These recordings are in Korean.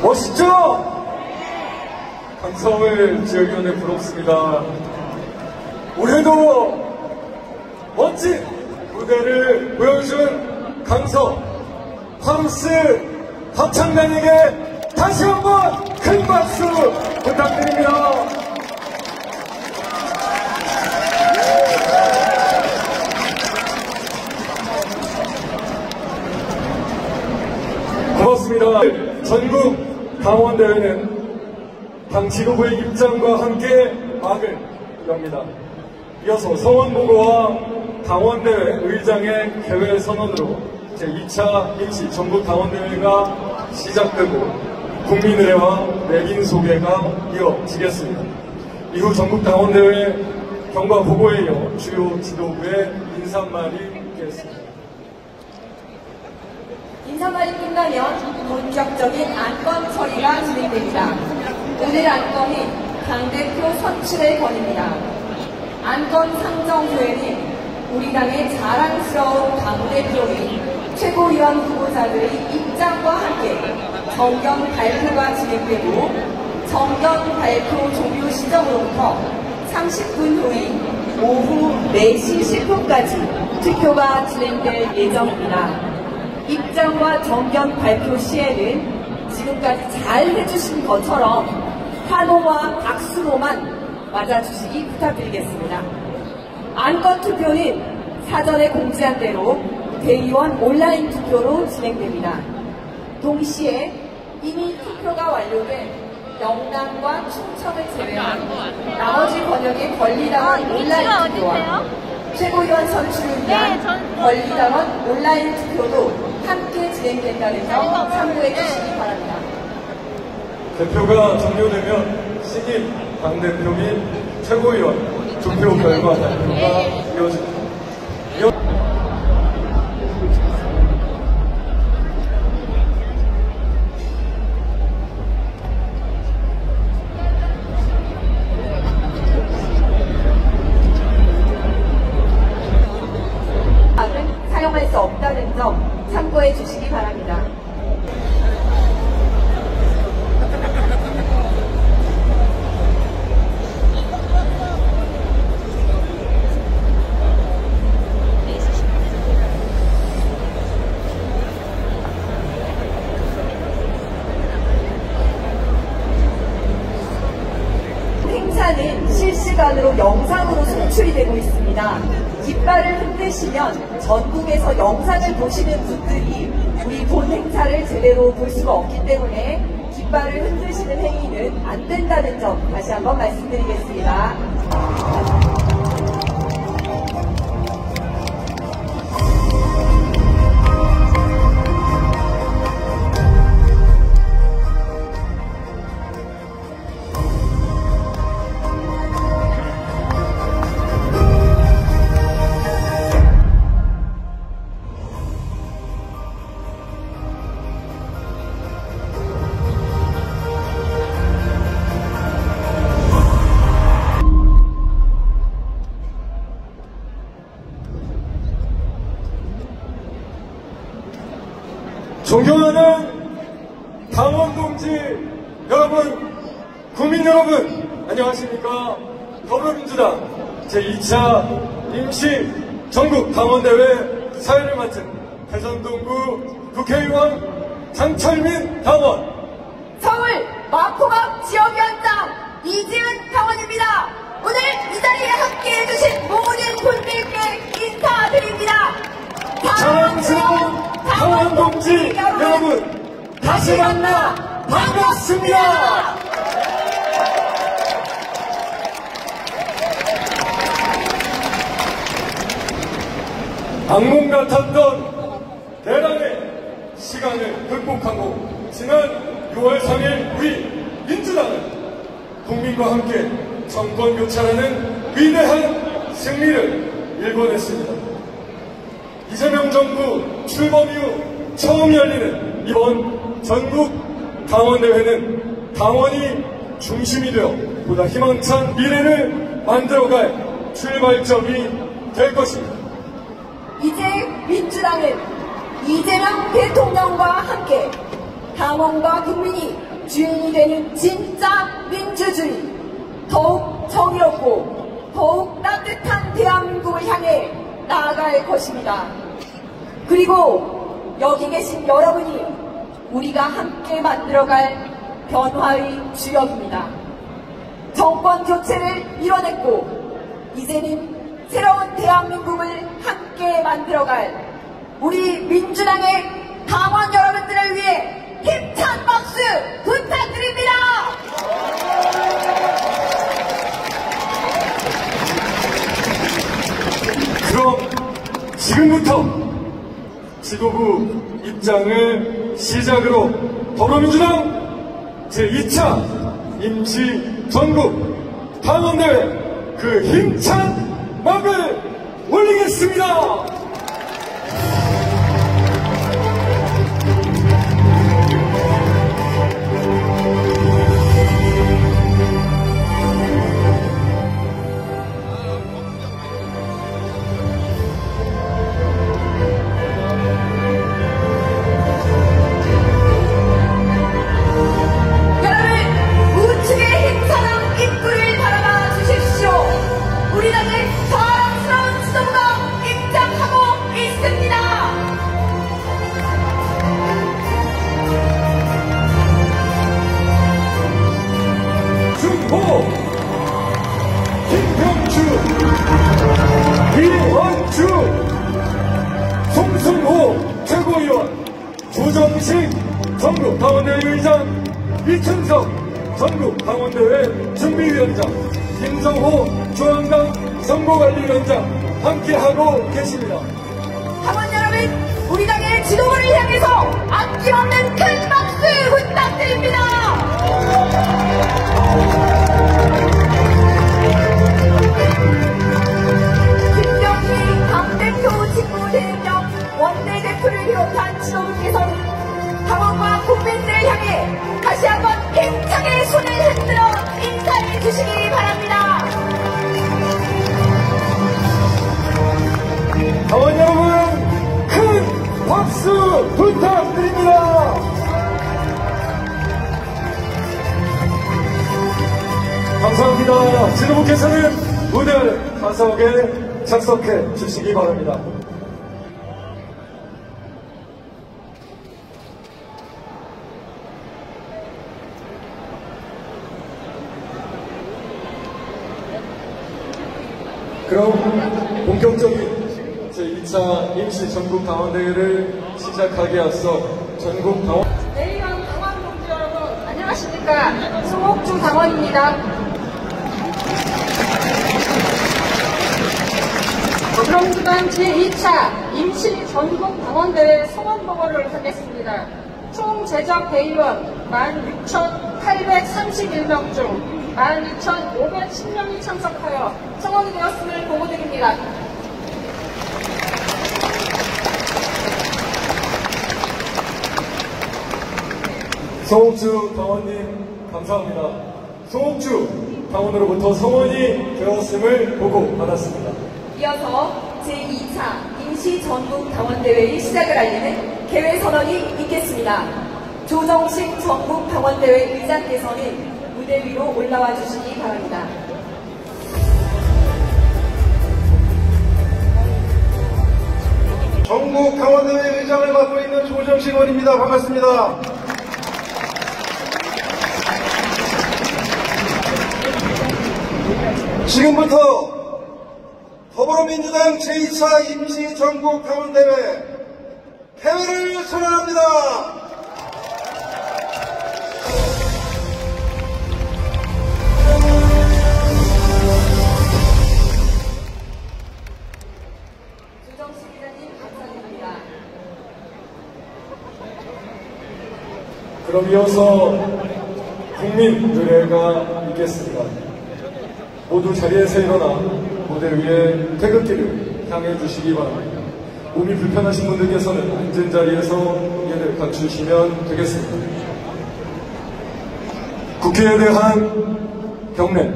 멋있죠? 강서울 지역위원회 부럽습니다. 올해도 멋진 무대를 보여준 강서 하우스 합창단에게 다시 한번 큰 박수 부탁드립니다. 고맙습니다. 전국 당원대회는 당 지도부의 입장과 함께 막을 엽니다. 이어서 성원보고와 당원대회 의장의 개회 선언으로 제2차 임시 전국 당원대회가 시작되고 국민의례와 내빈 소개가 이어지겠습니다. 이후 전국 당원대회 경과 보고에 이어 주요 지도부의 인사말이 있겠습니다. 인사말이 끝나면 본격적인 안건 처리가 진행됩니다. 오늘 안건이 당대표 선출의 건입니다. 안건 상정 후에는 우리 당의 자랑스러운 당대표인 최고위원 후보자들의 입장과 함께 정견 발표가 진행되고 정견 발표 종료 시점으로부터 30분 후인 오후 4시 10분까지 투표가 진행될 예정입니다. 입장과 정견 발표 시에는 지금까지 잘 해주신 것처럼 환호와 박수로만 맞아주시기 부탁드리겠습니다. 안건 투표는 사전에 공지한 대로 대의원 온라인 투표로 진행됩니다. 동시에 이미 투표가 완료된 영남과 충청을 제외한 나머지 권역의 권리당원 온라인 투표와 최고위원 선출을 위한 권리당원 온라인 투표도 함께 진행된다는 점 참고해 주시기 바랍니다. 대표가 종료되면 신임 당대표 및 최고위원 투표 결과 발표가 이어집니다. 사용할 수 없다는 점 참고해 주시기 바랍니다. 행사는 실시간으로 영상으로 송출이 되고 있습니다. 깃발을 흔드시면 전국에서 영상을 보시는 분들이 우리 본 행사를 제대로 볼 수가 없기 때문에 깃발을 흔드시는 행위는 안 된다는 점 다시 한번 말씀드리겠습니다. 존경하는 당원 동지 여러분, 국민 여러분, 안녕하십니까? 더불어민주당 제2차 임시 전국 당원대회 사회를 맡은 대전동구 국회의원 장철민 당원, 서울 마포갑 지역위원장 이지은 당원입니다. 오늘 이 자리에 함께해 주신 모든 분들께 인사드립니다. 사랑스러운 당원 동지 여러분, 다시 만나 반갑습니다. 악몽 같았던 대란의 시간을 극복하고 지난 6월 3일 우리 민주당은 국민과 함께 정권 교체라는 위대한 승리를 일궈냈습니다. 이재명 정부 출범 이후 처음 열리는 이번 전국 당원대회는 당원이 중심이 되어 보다 희망찬 미래를 만들어갈 출발점이 될 것입니다. 이제 민주당은 이재명 대통령과 함께 당원과 국민이 주인이 되는 진짜 민주주의, 더욱 정의롭고 더욱 따뜻한 대한민국을 향해 나아갈 것입니다. 그리고 여기 계신 여러분이 우리가 함께 만들어갈 변화의 주역입니다. 정권 교체를 이뤄냈고 이제는 새로운 대한민국을 함께 만들어갈 우리 민주당의 당원 여러분들을 위해 힘찬 박수 부탁드립니다. 그럼 지금부터 지도부 입장을 시작으로 더불어민주당 제2차 임시 전국 당원대회 그 힘찬 막을 올리겠습니다. 김병주, 이원주, 송승호 최고위원, 조정식 전국 당원대회 의장, 이춘석 전국 당원대회 준비위원장, 김성호 중앙당 선거관리위원장 함께하고 계십니다. 당원 여러분, 우리 당의 지도부를 향해서 아낌없는 큰 박수 부탁드립니다. 김병희 당대표 직무대행령 원내대표를 비롯한 지도부께서는 당원과 국민들을 향해 다시 한번 힘차게 손을 흔들어 인사해 주시기 바랍니다. 당원 여러분, 큰 박수 부탁드립니다. 감사합니다. 지도부께서는 무대 좌석에 착석해 주시기 바랍니다. 그럼 본격적인 제2차 임시 전국 당원대회를 시작하기에 앞서 전국 당원 내일은 당원 동지 여러분 안녕하십니까? 송옥주 당원입니다. 더불어민주당 제2차 임시 전국 당원대회 성원보고를 하겠습니다. 총 제적 대의원 16,831명 중 12,510명이 참석하여 성원이 되었음을 보고드립니다. 송옥주 당원님 감사합니다. 송옥주 당원으로부터 성원이 되었음을 보고받았습니다. 이어서 제2차 임시 전국 당원대회의 시작을 알리는 개회 선언이 있겠습니다. 조정식 전국당원대회 의장께서는 무대 위로 올라와 주시기 바랍니다. 전국당원대회 의장을 맡고 있는 조정식 의원입니다. 반갑습니다. 지금부터 더불어민주당 제2차 임시전국당원대회 개회를 선언합니다. 조정식 기자님 감사드립니다. 그럼 이어서 국민 노래가 있겠습니다. 모두 자리에서 일어나 무대 위에 태극기를 향해 주시기 바랍니다. 몸이 불편하신 분들께서는 앉은 자리에서 예를 갖추시면 되겠습니다. 국회에 대한 경례.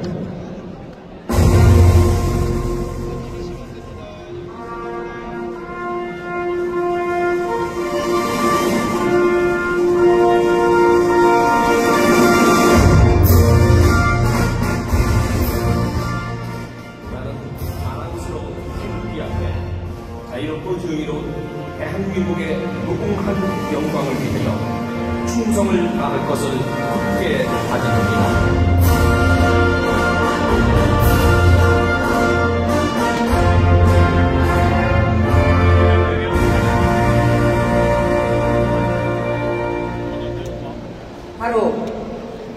자유롭고 자유로운 대한민국의 무궁한 영광을 위하여 충성을 다할 것을 굳게 다짐합니다. 바로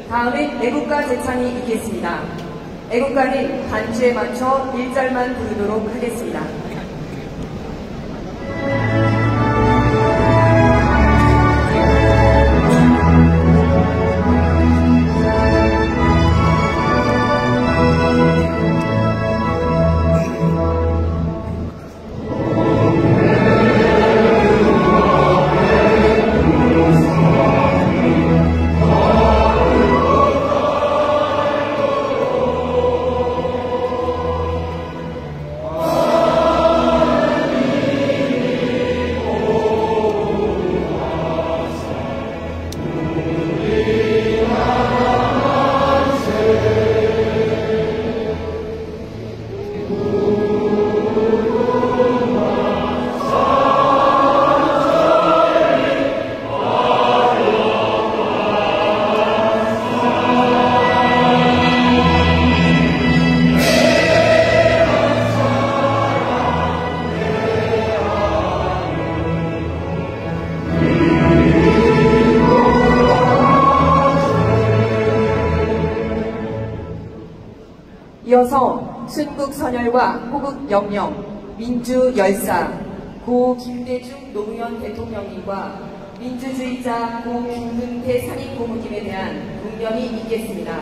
다음은 애국가 제창이 있겠습니다. 애국가는 반주에 맞춰 1절만 부르도록 하겠습니다. 이어서 순국선열과 호국영령, 민주열사, 고 김대중 노무현 대통령님과 민주주의자 고 김근태 상임고문님에 대한 문명이 있겠습니다.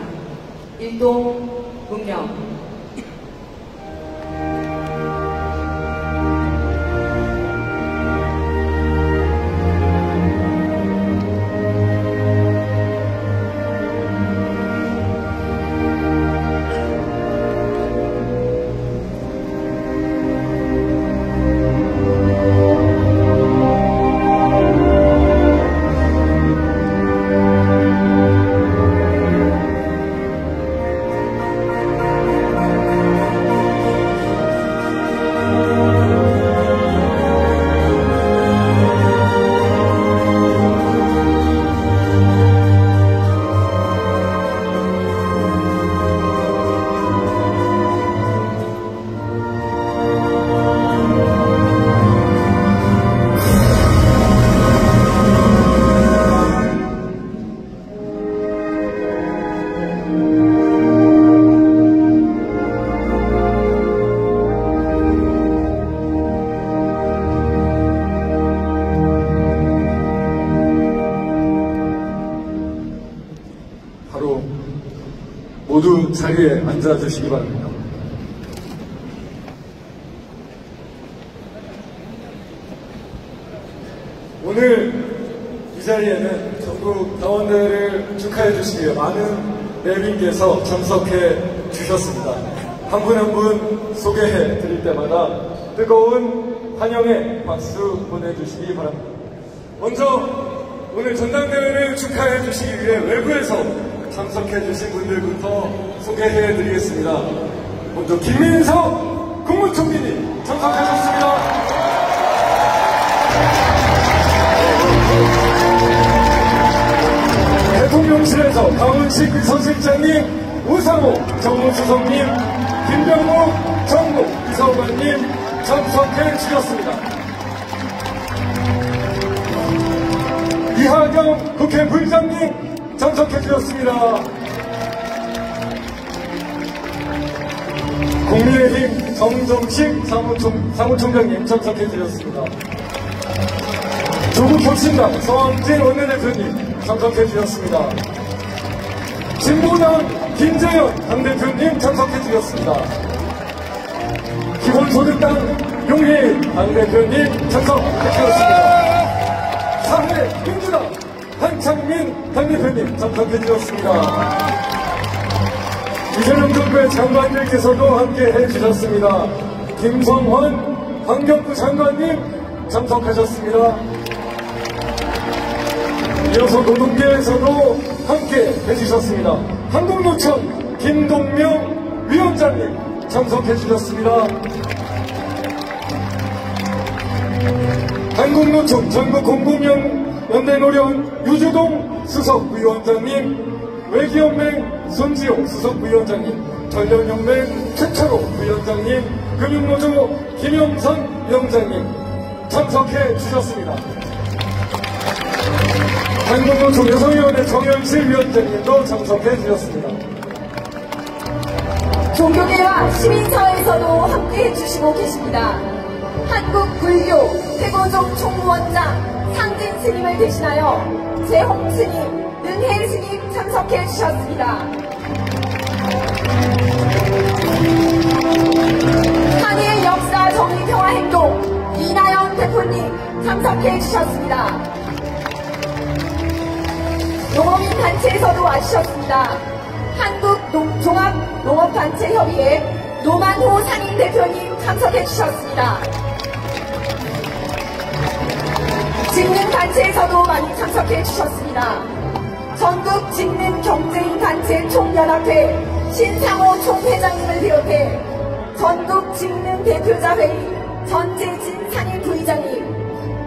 일동 문명. 모두 자리에 앉아주시기 바랍니다. 오늘 이 자리에는 전국 당원대회를 축하해 주시기 위해 많은 내빈께서 참석해 주셨습니다. 한 분 한 분 소개해 드릴 때마다 뜨거운 환영의 박수 보내주시기 바랍니다. 먼저 오늘 전당대회를 축하해 주시기 위해 외부에서 참석해 주신 분들부터 소개해 드리겠습니다. 먼저 김민석 국무총리님 참석하셨습니다. 대통령실에서 강훈식 비서실장님, 우상호 정무수석님, 김병욱 정무 비서관님 참석해 주셨습니다. 이하경 국회 부의장님 참석해 주셨습니다. 국민의힘 정정식 사무총장님 참석해 주셨습니다. 조국혁신당 서왕진 원내대표님 참석해 주셨습니다. 진보당 김재현 당대표님 참석해 주셨습니다. 기본소득당 용해인 당대표님 참석해 주셨습니다. 사회민주당 한창민 당대표님 참석해 주셨습니다. 이재명 정부의 장관들께서도 함께 해주셨습니다. 김성환 환경부 장관님 참석하셨습니다. 이어서 노동계에서도 함께 해주셨습니다. 한국노총 김동명 위원장님 참석해 주셨습니다. 한국노총 전국공공연대노련 유주동 수석위원장님, 외기연맹 손지용 수석위원장님, 전련연맹 최철호 위원장님, 금융노조 김영선 위원장님 참석해 주셨습니다. 한국노총 여성위원회 정현실 위원장님도 참석해 주셨습니다. 종교계와 시민사회에서도 함께해 주시고 계십니다. 한국불교 태고종 총무원장 상진 스님을 대신하여 재홍 스님, 능혜 스님 참석해 주셨습니다. 한일 역사 정의평화행동 이나영 대표님 참석해 주셨습니다. 농업인 단체에서도 와주셨습니다. 한국종합농업단체협의회 노만호 상임 대표님 참석해 주셨습니다. 직능단체에서도 많이 참석해 주셨습니다. 전국직능경제인단체 총연합회 신상호 총회장님을 비롯해 전국직능대표자회의 전재진 상임부의장님,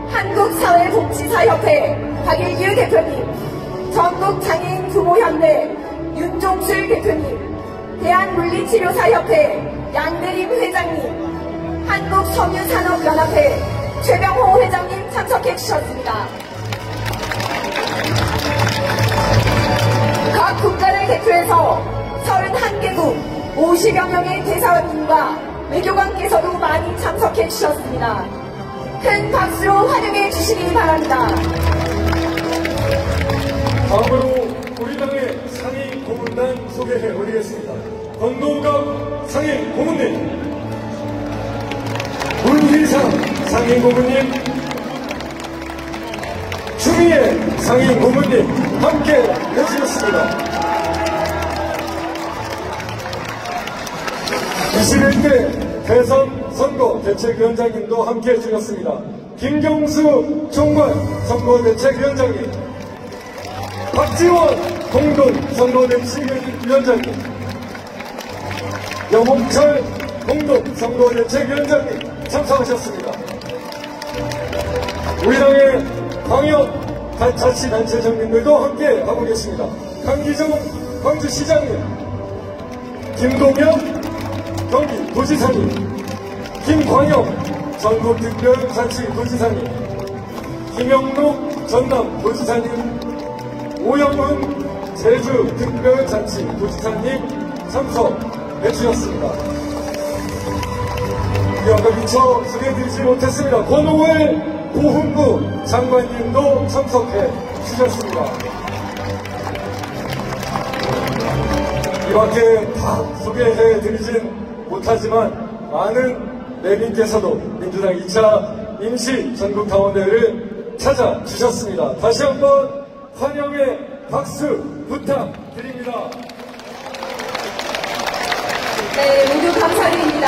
한국사회복지사협회 박일규 대표님, 전국장애인 부모협회 윤종술 대표님, 대한물리치료사협회 양대림 회장님, 한국섬유산업연합회 최병호 회장님 참석해 주셨습니다. 각 국가를 대표해서 31개국 50여 명의 대사관님과 외교관께서도 많이 참석해 주셨습니다. 큰 박수로 환영해 주시기 바랍니다. 다음으로 우리 당의 상임 고문단 소개해 드리겠습니다. 권노갑 상임 고문님, 문희상 상임 고문님, 추미애 상임 고문님 함께 해주셨습니다. 21대 대선 선거 대책위원장님도 함께 해주셨습니다. 김경수 총괄 선거대책위원장님, 박지원 공동선거대책위원장님, 여홍철 공동선거대책위원장님 참석하셨습니다. 우리 당의 광역자치단체장님들도 함께 하고 계십니다. 강기정 광주시장님, 김동현 경기도지사님, 김광영 전국특별자치도지사님, 김영록 전남도지사님, 오영훈 제주특별자치도지사님 참석해 주셨습니다. 아까 미처 소개해드리지 못했습니다. 권오웰 보훈부 장관님도 참석해 주셨습니다. 이 밖에 다 소개해드리진 못하지만 많은 내빈께서도 민주당 2차 임시 전국당원대회를 찾아주셨습니다. 다시 한번 환영의 박수 부탁드립니다. 네, 모두 감사드립니다.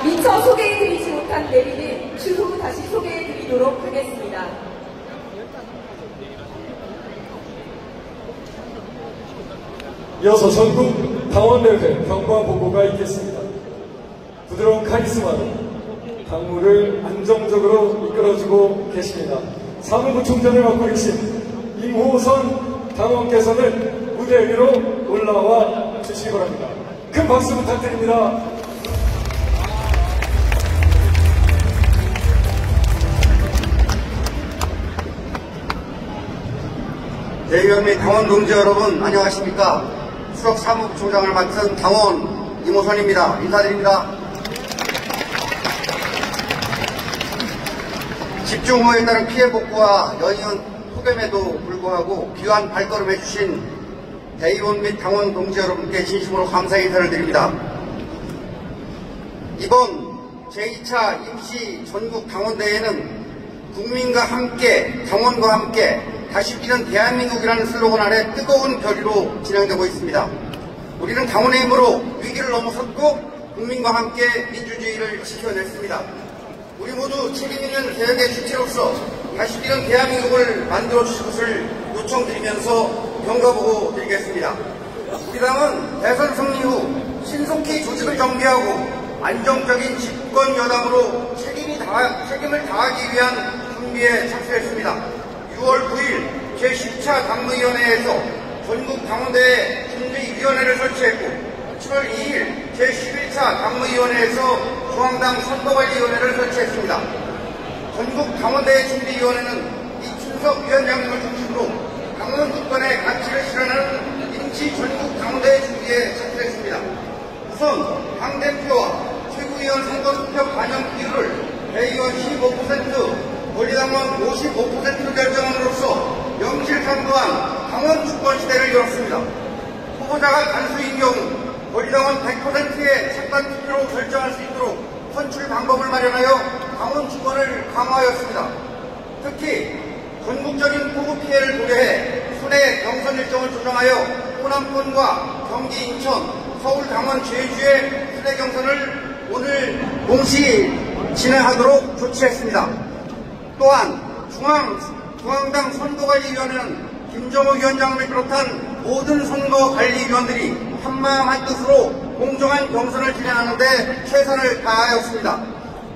미처 소개해드리지 못한 내비는 추후 다시 소개해드리도록 하겠습니다. 이어서 전국 당원대회 경과 보고가 있겠습니다. 부드러운 카리스마로 당무를 안정적으로 이끌어주고 계십니다. 사무부총장을 맡고 계신 임호선 당원께서는 무대 위로 올라와 주시기 바랍니다. 큰 박수 부탁드립니다. 대의원 및 당원 동지 여러분 안녕하십니까. 수석 사무부총장을 맡은 당원 임호선입니다. 인사드립니다. 집중호우에 따른 피해 복구와 연이은 폭염에도 불구하고 귀한 발걸음 해주신 대의원 및 당원 동지 여러분께 진심으로 감사 인사를 드립니다. 이번 제2차 임시 전국 당원대회는 국민과 함께, 당원과 함께 다시 뛰는 대한민국이라는 슬로건 아래 뜨거운 결의로 진행되고 있습니다. 우리는 당원의 힘으로 위기를 넘어섰고 국민과 함께 민주주의를 지켜냈습니다. 우리 모두 책임있는 개혁의 주체로서 다시 뛰는 대한민국을 만들어주실 것을 요청드리면서 경과보고 드리겠습니다. 우리 당은 대선 승리 후 신속히 조직을 정비하고 안정적인 집권 여당으로 책임을 다하기 위한 준비에 착수했습니다. 6월 9일 제10차 당무위원회에서 전국 당원대회 준비위원회를 설치했고 7월 2일 제11차 당무위원회에서 중앙당 선거관리위원회를 설치했습니다. 전국 당원대회 준비위원회는 이춘석 위원장님을 중심으로 당원 주권의 가치를 실현하는 임시 전국 당원대회 준비에 착수했습니다. 우선 당대표와 최고위원 선거 투표 반영 비율을 대의원 15%, 권리당원 55%로 결정함으로써 명실상부한 당원 주권 시대를 열었습니다. 후보자가 단수인 경우 권리당원 100%의 착관 투표로 결정할 수 있도록 선출 방법을 마련하여 당원 주권을 강화하였습니다. 특히 전국적인 후보 피해를 고려해 순회 경선 일정을 조정하여 호남권과 경기, 인천, 서울 당원 제주의 순회 경선을 오늘 동시 진행하도록 조치했습니다. 또한 중앙당 선거관리위원회는 김정호 위원장을 비롯한 모든 선거관리위원들이 한마음 한뜻으로 공정한 경선을 진행하는데 최선을 다하였습니다.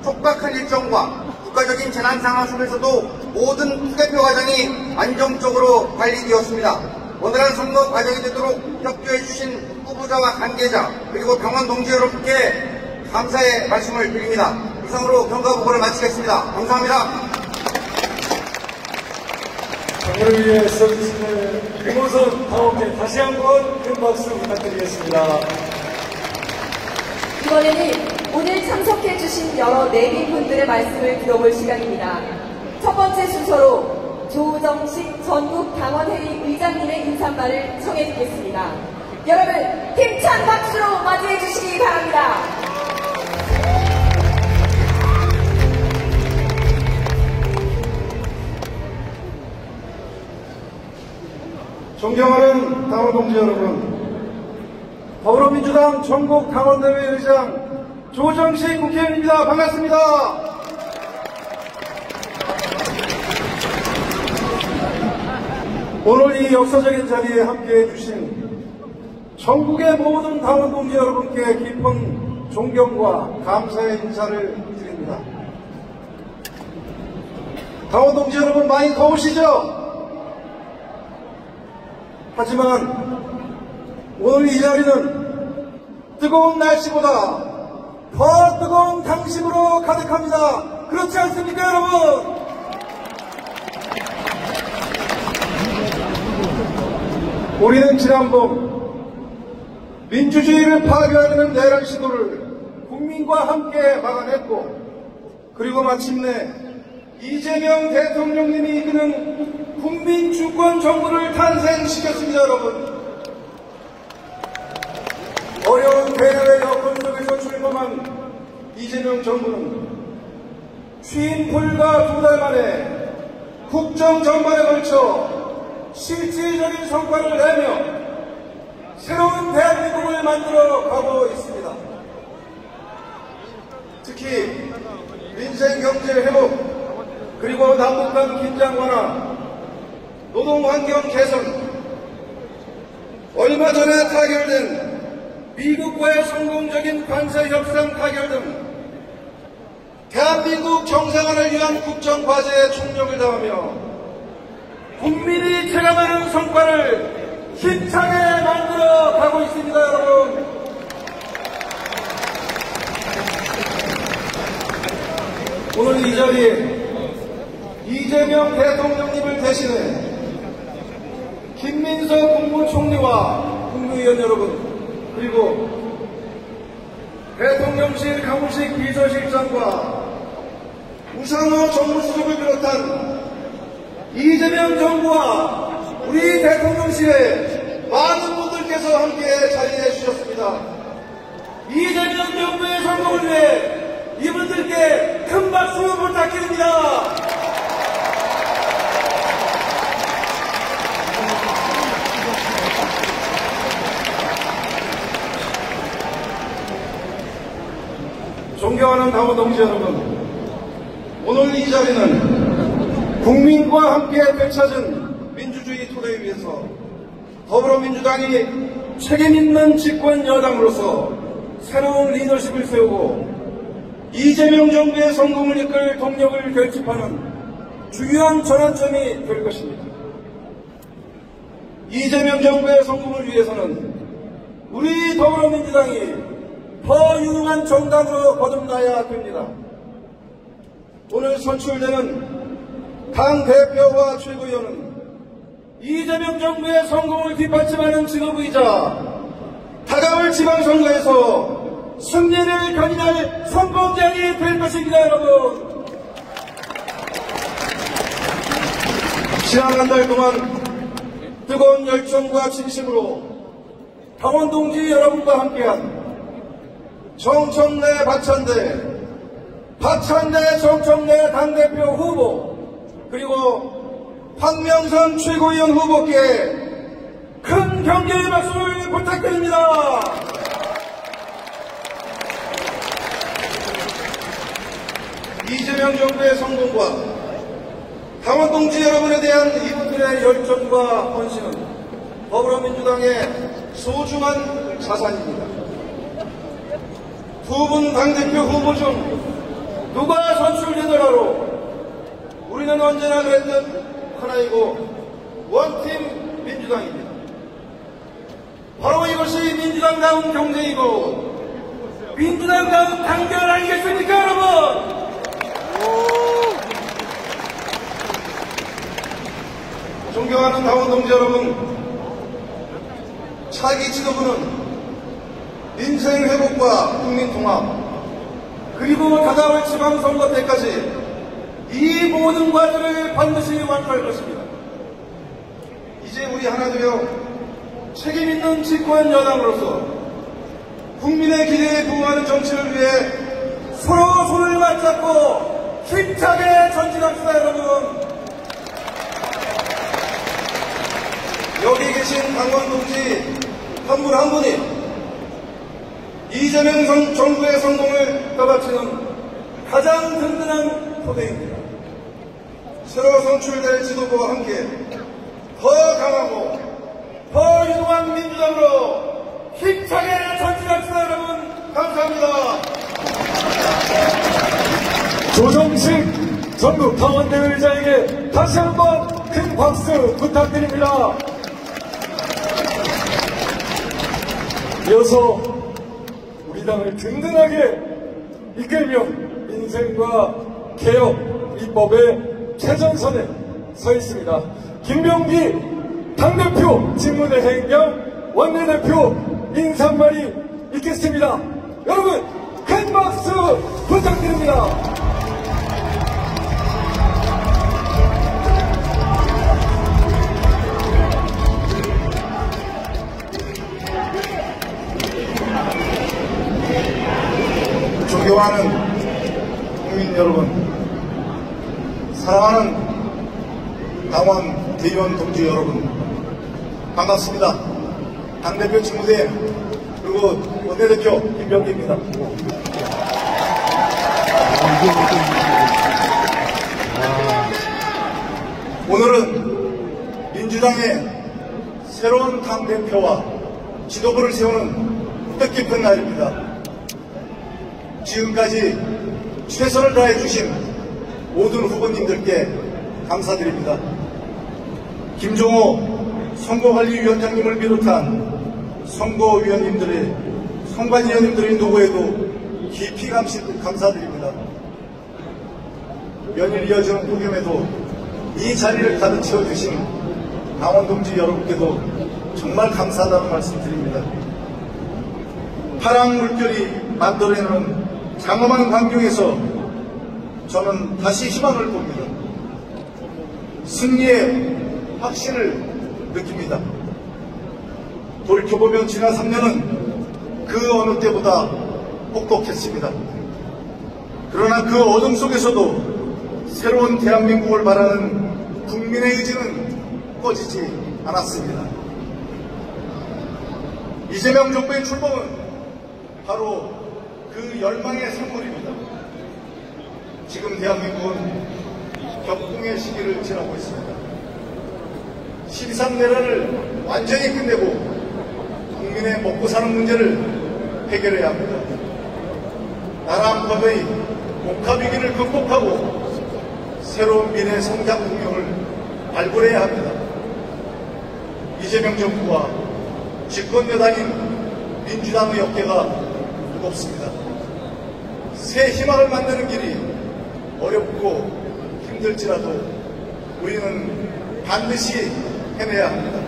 촉박한 일정과 국가적인 재난 상황 속에서도 모든 투개표 과정이 안정적으로 관리되었습니다. 원활한 선거 과정이 되도록 협조해 주신 후보자와 관계자 그리고 당원 동지 여러분께 감사의 말씀을 드립니다. 이상으로 경과보고를 마치겠습니다. 감사합니다. 당원을 위해 서주시는 임호선 당원께 다시 한번 큰 박수 부탁드리겠습니다. 이번에는 오늘 참석해주신 여러 내빈분들의 말씀을 들어볼 시간입니다. 첫 번째 순서로 조정식 전국 당원회의 의장님의 인사말을 청해드리겠습니다. 여러분 힘찬 박수로 맞이해 주시기 바랍니다. 존경하는 당원 동지 여러분, 더불어민주당 전국 당원대회 의장 조정식 국회의원입니다. 반갑습니다. 오늘 이 역사적인 자리에 함께해 주신 전국의 모든 당원 동지 여러분께 깊은 존경과 감사의 인사를 드립니다. 당원 동지 여러분 많이 더우시죠? 하지만 오늘 이 자리는 뜨거운 날씨보다 더 뜨거운 당심으로 가득합니다. 그렇지 않습니까, 여러분? 우리는 지난 봄 민주주의를 파괴하려는 내란 시도를 국민과 함께 막아냈고, 그리고 마침내 이재명 대통령님이 이끄는 국민 주권 정부를 탄생시켰습니다. 여러분, 어려운 대외 여건 속에서 출범한 이재명 정부는 취임 불과 2달 만에 국정 전반에 걸쳐 실질적인 성과를 내며 새로운 대한민국을 만들어 가고 있습니다. 특히 민생 경제 회복, 그리고 남북 간 긴장 완화, 노동환경 개선, 얼마 전에 타결된 미국과의 성공적인 관세 협상 타결 등 대한민국 정상화를 위한 국정 과제에 총력을 다하며 국민이 체감하는 성과를 힘차게 만들어 가고 있습니다, 여러분. 오늘 이 자리에 이재명 대통령님을 대신해 김민석 국무총리와 국무위원 여러분, 그리고 대통령실 강훈식 비서실장과 우상호 정무수석을 비롯한 이재명 정부와 우리 대통령실에 많은 분들께서 함께 자리해 주셨습니다. 이재명 정부의 성공을 위해 이분들께 큰 박수 부탁드립니다. 존경하는 당원 동지 여러분, 오늘 이 자리는 국민과 함께 되찾은 민주주의 토대 위에서 더불어민주당이 책임있는 집권 여당으로서 새로운 리더십을 세우고 이재명 정부의 성공을 이끌 동력을 결집하는 중요한 전환점이 될 것입니다. 이재명 정부의 성공을 위해서는 우리 더불어민주당이 더 유능한 정당으로 거듭나야 됩니다. 오늘 선출되는 당 대표와 최고위원은 이재명 정부의 성공을 뒷받침하는 직업의자 다가올 지방선거에서 승리를 견인할 선봉장이 될 것입니다, 여러분. 지난 한 달 동안 뜨거운 열정과 진심으로 당원 동지 여러분과 함께한 정청래 박찬대, 박찬대 정청래 당대표 후보, 그리고 황명선 최고위원 후보께 큰 격려의 박수를 부탁드립니다. 이재명 정부의 성공과 당원 동지 여러분에 대한 이분들의 열정과 헌신은 더불어민주당의 소중한 자산입니다. 두 분 당대표 후보 중 누가 선출되더라도 우리는 언제나 그랬듯 하나이고 원팀 민주당입니다. 바로 이것이 민주당다운 경쟁이고 민주당다운 단결 아니겠습니까, 여러분? 존경하는 당원 동지 여러분, 차기 지도부는 민생 회복과 국민 통합, 그리고 다가올 지방선거 때까지 이 모든 과제를 반드시 완수할 것입니다. 이제 우리 하나 되어 책임있는 집권 여당으로서 국민의 기대에 부응하는 정치를 위해 서로 손을 맞잡고 힘차게 전진합시다, 여러분. 여기 계신 당원 동지 한 분 한 분이 이재명 정부의 성공을 떠받치는 가장 든든한 토대입니다. 새로 선출될 지도부와 함께 더 강하고 더 유능한 민주당으로 힘차게 전진합시다, 여러분. 감사합니다. 조정식 전국 당원대 의장에게 다시 한번 큰 박수 부탁드립니다. 이어서 우리 당을 든든하게 이끌며 민생과 개혁, 입법의 최전선에 서 있습니다. 김병기 당대표 직무대행 겸 원내대표 인사말이 있겠습니다. 여러분 큰 박수 부탁드립니다. 존경하는 국민 여러분, 사랑하는 당원 대의원 동지 여러분, 반갑습니다. 당대표 직무대행 그리고 원내대표 김병기입니다. 오늘은 민주당의 새로운 당대표와 지도부를 세우는 뜻깊은 날입니다. 지금까지 최선을 다해 주신 모든 후보님들께 감사드립니다. 김종호 선거관리위원장님을 비롯한 선관위원님들의 노고에도 깊이 감사드립니다. 연일 이어지는 폭염에도 이 자리를 가득 채워주신 당원 동지 여러분께도 정말 감사하다는 말씀 드립니다. 파랑 물결이 만들어내는 장엄한 광경에서 저는 다시 희망을 봅니다. 승리의 확신을 느낍니다. 돌이켜보면 지난 3년은 그 어느 때보다 혹독했습니다. 그러나 그 어둠 속에서도 새로운 대한민국을 바라는 국민의 의지는 꺼지지 않았습니다. 이재명 정부의 출범은 바로 그 열망의 산물입니다. 지금 대한민국은 격풍의 시기를 지나고 있습니다. 13내란을 완전히 끝내고 국민의 먹고 사는 문제를 해결해야 합니다. 나라 한반도의 복합위기를 극복하고 새로운 미래 성장 동력을 발굴해야 합니다. 이재명 정부와 집권 여당인 민주당의 어깨가 무겁습니다. 새 희망을 만드는 길이 어렵고 힘들지라도 우리는 반드시 해내야 합니다.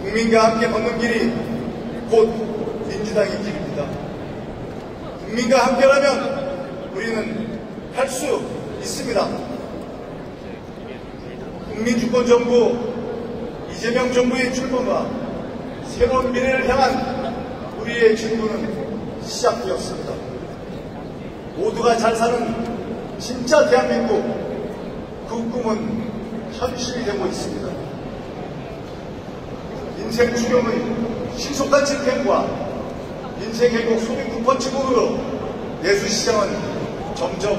국민과 함께 걷는 길이 곧 민주당의 길입니다. 국민과 함께라면 우리는 할 수 있습니다. 국민주권정부 이재명 정부의 출범과 새로운 미래를 향한 우리의 진구는 시작되었습니다. 모두가 잘 사는 진짜 대한민국, 그 꿈은 현실이 되고 있습니다. 인생 추경의 신속한 집행과 인생 행복 소비 쿠폰 지급으로 내수시장은 점점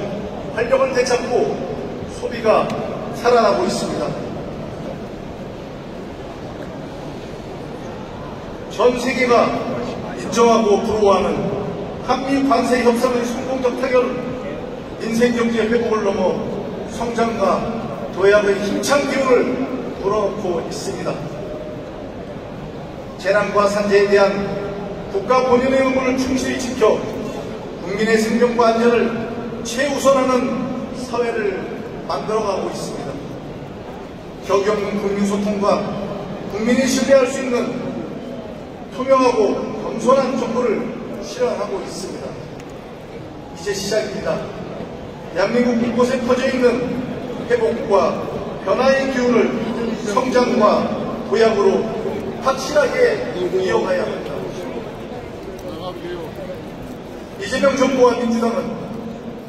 활력을 되찾고 소비가 살아나고 있습니다. 전 세계가 인정하고 부러워하는 한미 관세 협상의 성공적 타결은 인생 경제 회복을 넘어 성장과 도약의 힘찬 기운을 불어넣고 있습니다. 재난과 산재에 대한 국가 본연의 의무를 충실히 지켜 국민의 생명과 안전을 최우선하는 사회를 만들어가고 있습니다. 격이 없는 국민소통과 국민이 신뢰할 수 있는 투명하고 겸손한 정부를 실현하고 있습니다. 이제 시작입니다. 대한민국 곳곳에 퍼져있는 회복과 변화의 기운을 성장과 도약으로 확실하게 이어가야 합니다. 이재명 정부와 민주당은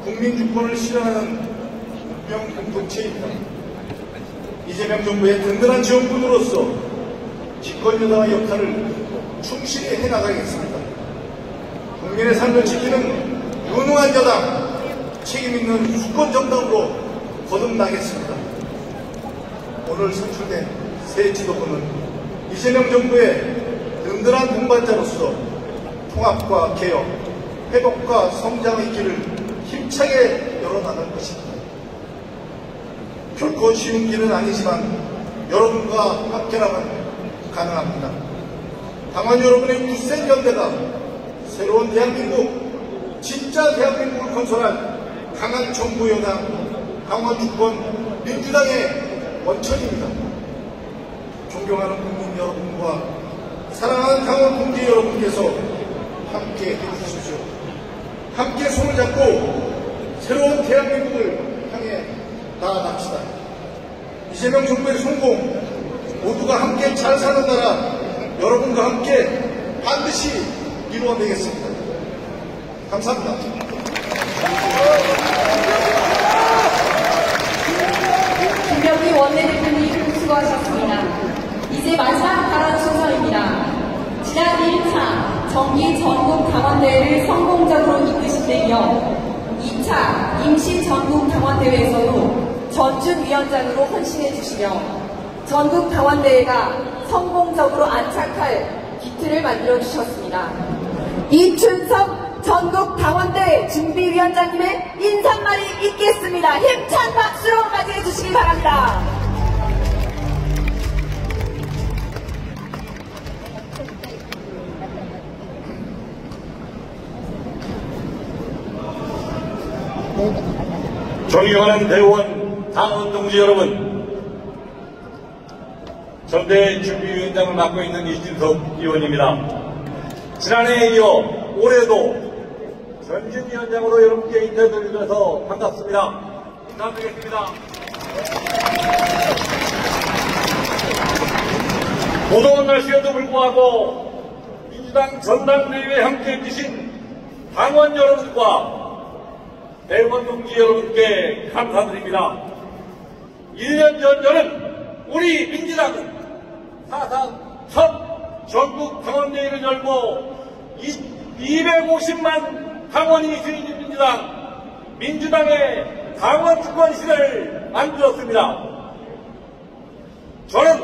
국민주권을 실현하는 운명 공동체입니다. 이재명 정부의 든든한 지원군으로서 집권여당의 역할을 충실히 해나가겠습니다. 국민의 삶을 지키는 유능한 여당, 책임있는 수권정당으로 거듭나겠습니다. 오늘 선출된 새 지도부는 이재명 정부의 든든한 동반자로서 통합과 개혁, 회복과 성장의 길을 힘차게 열어나갈 것입니다. 결코 쉬운 길은 아니지만 여러분과 함께라면 가능합니다. 당원 여러분의 굳센 연대가 새로운 대한민국, 진짜 대한민국을 건설할 강한 정부 여당, 강원 주권 민주당의 원천입니다. 존경하는 국민 여러분과 사랑하는 당원 동지 여러분께서 함께 해주십시오. 함께 손을 잡고 새로운 대한민국을 향해 나아갑시다. 이재명 정부의 성공, 모두가 함께 잘 사는 나라, 여러분과 함께 반드시 이루어내겠습니다. 감사합니다. 김병기 원내대표님 수고하셨습니다. 이제 마지막 발언 순서입니다. 지난 1차 정기 전국 당원대회를 성공적으로 이끄신 데 이어 2차 임시 전국 당원대회에서도 전준위원장으로 헌신해 주시며 전국 당원대회가 성공적으로 안착할 만들어 주셨습니다. 이춘석 전국 당원대 준비위원장님의 인사말이 있겠습니다. 힘찬 박수로 맞이해 주시기 바랍니다. 존경하는 대의원 당원 동지 여러분, 전대 준비위원장을 맡고 있는 이준석 의원입니다. 지난해에 이어 올해도 전준위원장으로 여러분께 인사드리게 돼서 반갑습니다. 인사드리겠습니다. 무더운 날씨에도 불구하고 민주당 전당대회에 함께해 주신 당원 여러분과 대의원 동지 여러분께 감사드립니다. 1년 전 여름 우리 민주당은 사상 첫 전국 당원대회를 열고 250만 당원이 주인인 민주당의 당원 주권시대를 만들었습니다. 저는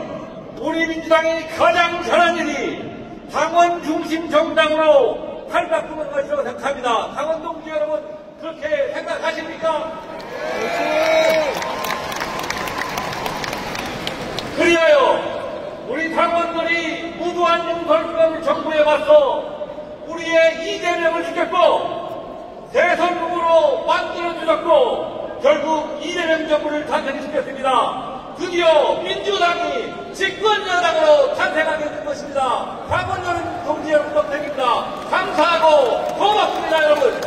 우리 민주당이 가장 잘한 일이 당원 중심 정당으로 탈바꾸는 것이라고 생각합니다. 당원 동지 여러분, 그렇게 생각하십니까? 그리하여 우리 당원들이 무도한 윤석열 정부에 맞서 우리의 이재명을 지켰고 대선 후보로 만들어주셨고 결국 이재명 정부를 탄생시켰습니다. 드디어 민주당이 집권여당으로 탄생하게 된 것입니다. 당원 여러분, 동지 여러분 덕택입니다. 감사하고 고맙습니다, 여러분.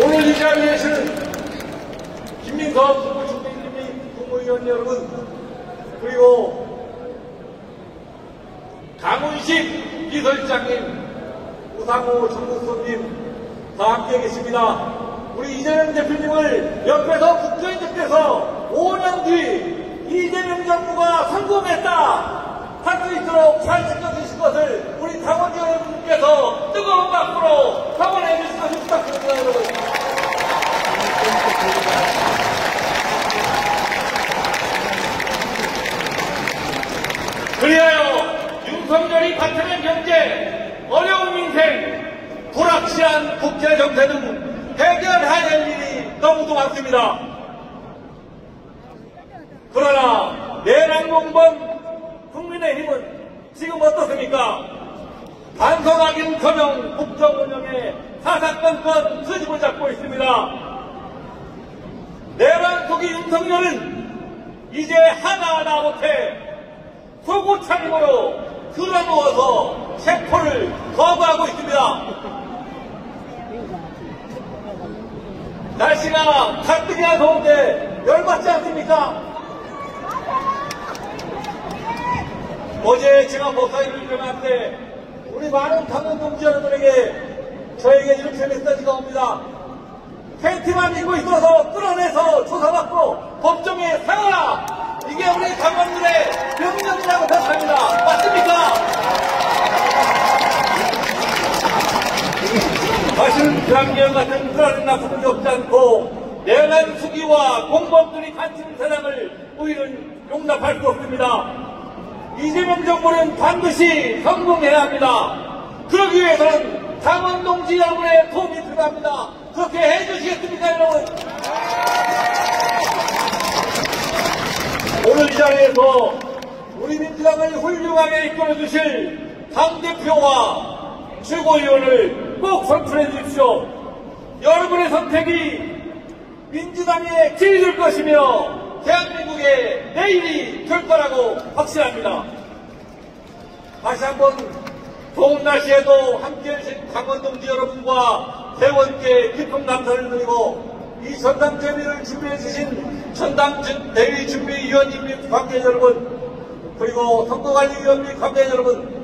오늘 이 자리에서는 김민석 국무총리 국무위원 여러분, 그리고 강훈식 비서실장님, 우상호 정무수석님 다 함께 계십니다. 우리 이재명 대표님을 옆에서 국회의원께서 5년 뒤 이재명 정부가 성공했다 할 수 있도록 잘 지켜주실 것을 우리 당원 여러분께서 뜨거운 박수로 성원해 주실 것을 부탁드립니다, 여러분. 그리하여 윤석열이 바탕한 경제, 어려운 민생, 불확실한 국제 정세 등 해결해야 될 일이 너무도 많습니다. 그러나 내란공범 국민의힘은 지금 어떻습니까? 반성하긴커녕 국정 운영에 사사건건 수집을 잡고 있습니다. 내란 속의 윤석열은 이제 하나하나 못해 소고차림으로 들어누워서 체포를 거부하고 있습니다. 날씨가 가뜩이나 더운데 열받지 않습니까? 어제 제가 법사위를 일어날 때 우리 많은 당원 동지 여러분에게 저에게 이렇게 메시지가 옵니다. 팬티만 입고 있어서 끌어내서 조사받고 법정에 세워라! 이게 우리 당원들의 명령이라고 생각합니다. 맞습니까? 사실 대한민국 같은 그런 나쁜 게 없지 않고 내란 수기와 공범들이 간치는 세상을 우리는 용납할 수 없습니다. 이재명 정부는 반드시 성공해야 합니다. 그러기 위해서는 당원 동지 여러분의 도움이 필요합니다. 그렇게 해주시겠습니까, 여러분? 오늘 이 자리에서 우리 민주당을 훌륭하게 이끌어주실 당대표와 최고위원을 꼭 선출해 주십시오. 여러분의 선택이 민주당의 길이 될 것이며 대한민국의 내일이 될 거라고 확신합니다. 다시 한번 더운 날씨에도 함께해 주신 당원 동지 여러분과 대원께 깊은 감사를 드리고 이 전당 대회를 준비해 주신 전당 대회 준비위원 및 관계자 여러분, 그리고 선거관리위원 및 관계자 여러분,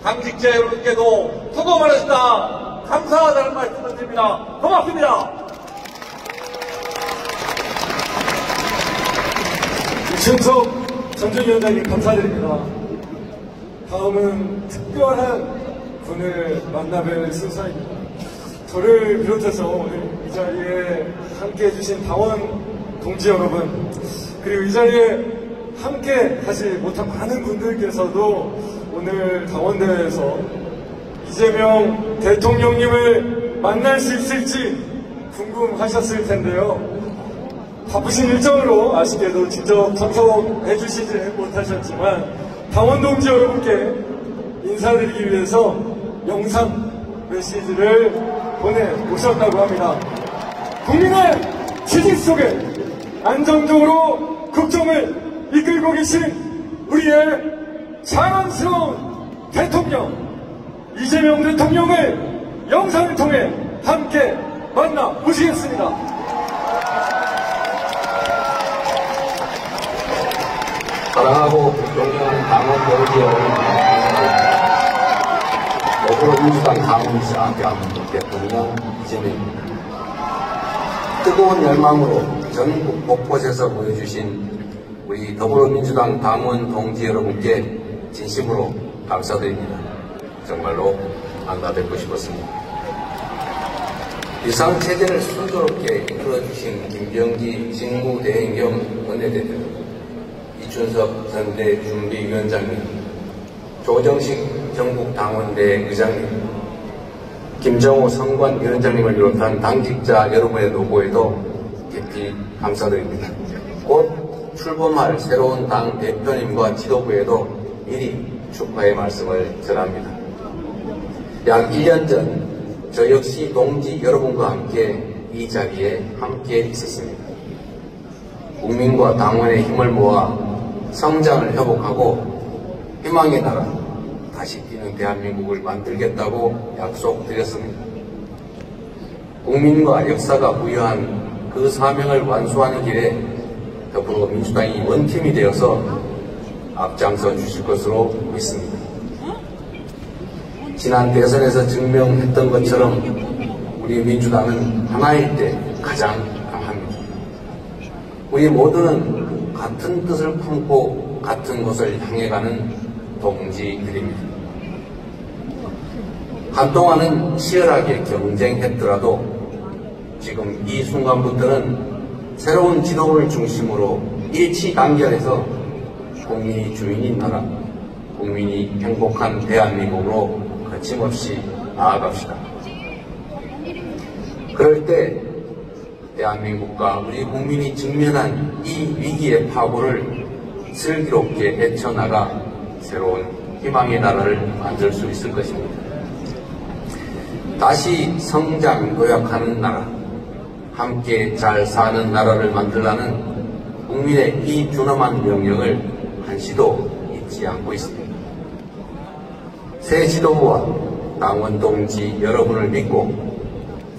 당직자 여러분께도 수고 많으셨다, 감사하다는 말씀을 드립니다. 고맙습니다. 이춘석 전준위원장님 감사드립니다. 다음은 특별한 분을 만나뵐 순서입니다. 저를 비롯해서 오늘 이 자리에 함께 해주신 당원 동지 여러분, 그리고 이 자리에 함께 하지 못한 많은 분들께서도 오늘 당원대회에서 이재명 대통령님을 만날 수 있을지 궁금하셨을 텐데요. 바쁘신 일정으로 아쉽게도 직접 참석해 주시지 못하셨지만 당원 동지 여러분께 인사드리기 위해서 영상 메시지를 보내오셨다고 합니다. 국민의 지지 속에 안정적으로 국정을 이끌고 계신 우리의 자랑스러운 대통령 이재명 대통령을 영상을 통해 함께 만나보시겠습니다. 사랑하고 존경하는 당원 동지 여러분, 더불어민주당 당원이사 대한민국 대통령 이재명입니다. 뜨거운 열망으로 전국 곳곳에서 보여주신 우리 더불어민주당 당원 동지 여러분께 진심으로 감사드립니다. 정말로 만나 뵙고 싶었습니다. 비상체제를 순조롭게 이끌어주신 김병기 직무대행겸 원내대표, 이춘석 선대준비위원장님, 조정식 전국당원대 의장님, 김정호 선관위원장님을 비롯한 당직자 여러분의 노고에도 깊이 감사드립니다. 곧 출범할 새로운 당 대표님과 지도부에도 미리 축하의 말씀을 전합니다. 약 1년 전 저 역시 동지 여러분과 함께 이 자리에 함께 있었습니다. 국민과 당원의 힘을 모아 성장을 회복하고 희망의 나라, 다시 뛰는 대한민국을 만들겠다고 약속드렸습니다. 국민과 역사가 부여한 그 사명을 완수하는 길에 더불어민주당이 원팀이 되어서 앞장서 주실 것으로 믿습니다. 지난 대선에서 증명했던 것처럼 우리 민주당은 하나일 때 가장 강합니다. 우리 모두는 같은 뜻을 품고 같은 곳을 향해 가는 동지들입니다. 한동안은 치열하게 경쟁했더라도 지금 이 순간부터는 새로운 지도부를 중심으로 일치 단결해서 국민이 주인인 나라, 국민이 행복한 대한민국으로 거침없이 나아갑시다. 그럴 때 대한민국과 우리 국민이 직면한 이 위기의 파고를 슬기롭게 헤쳐나가 새로운 희망의 나라를 만들 수 있을 것입니다. 다시 성장 도약하는 나라, 함께 잘 사는 나라를 만들라는 국민의 이 준엄한 명령을 한시도 잊지 않고 있습니다. 새 지도부와 당원 동지 여러분을 믿고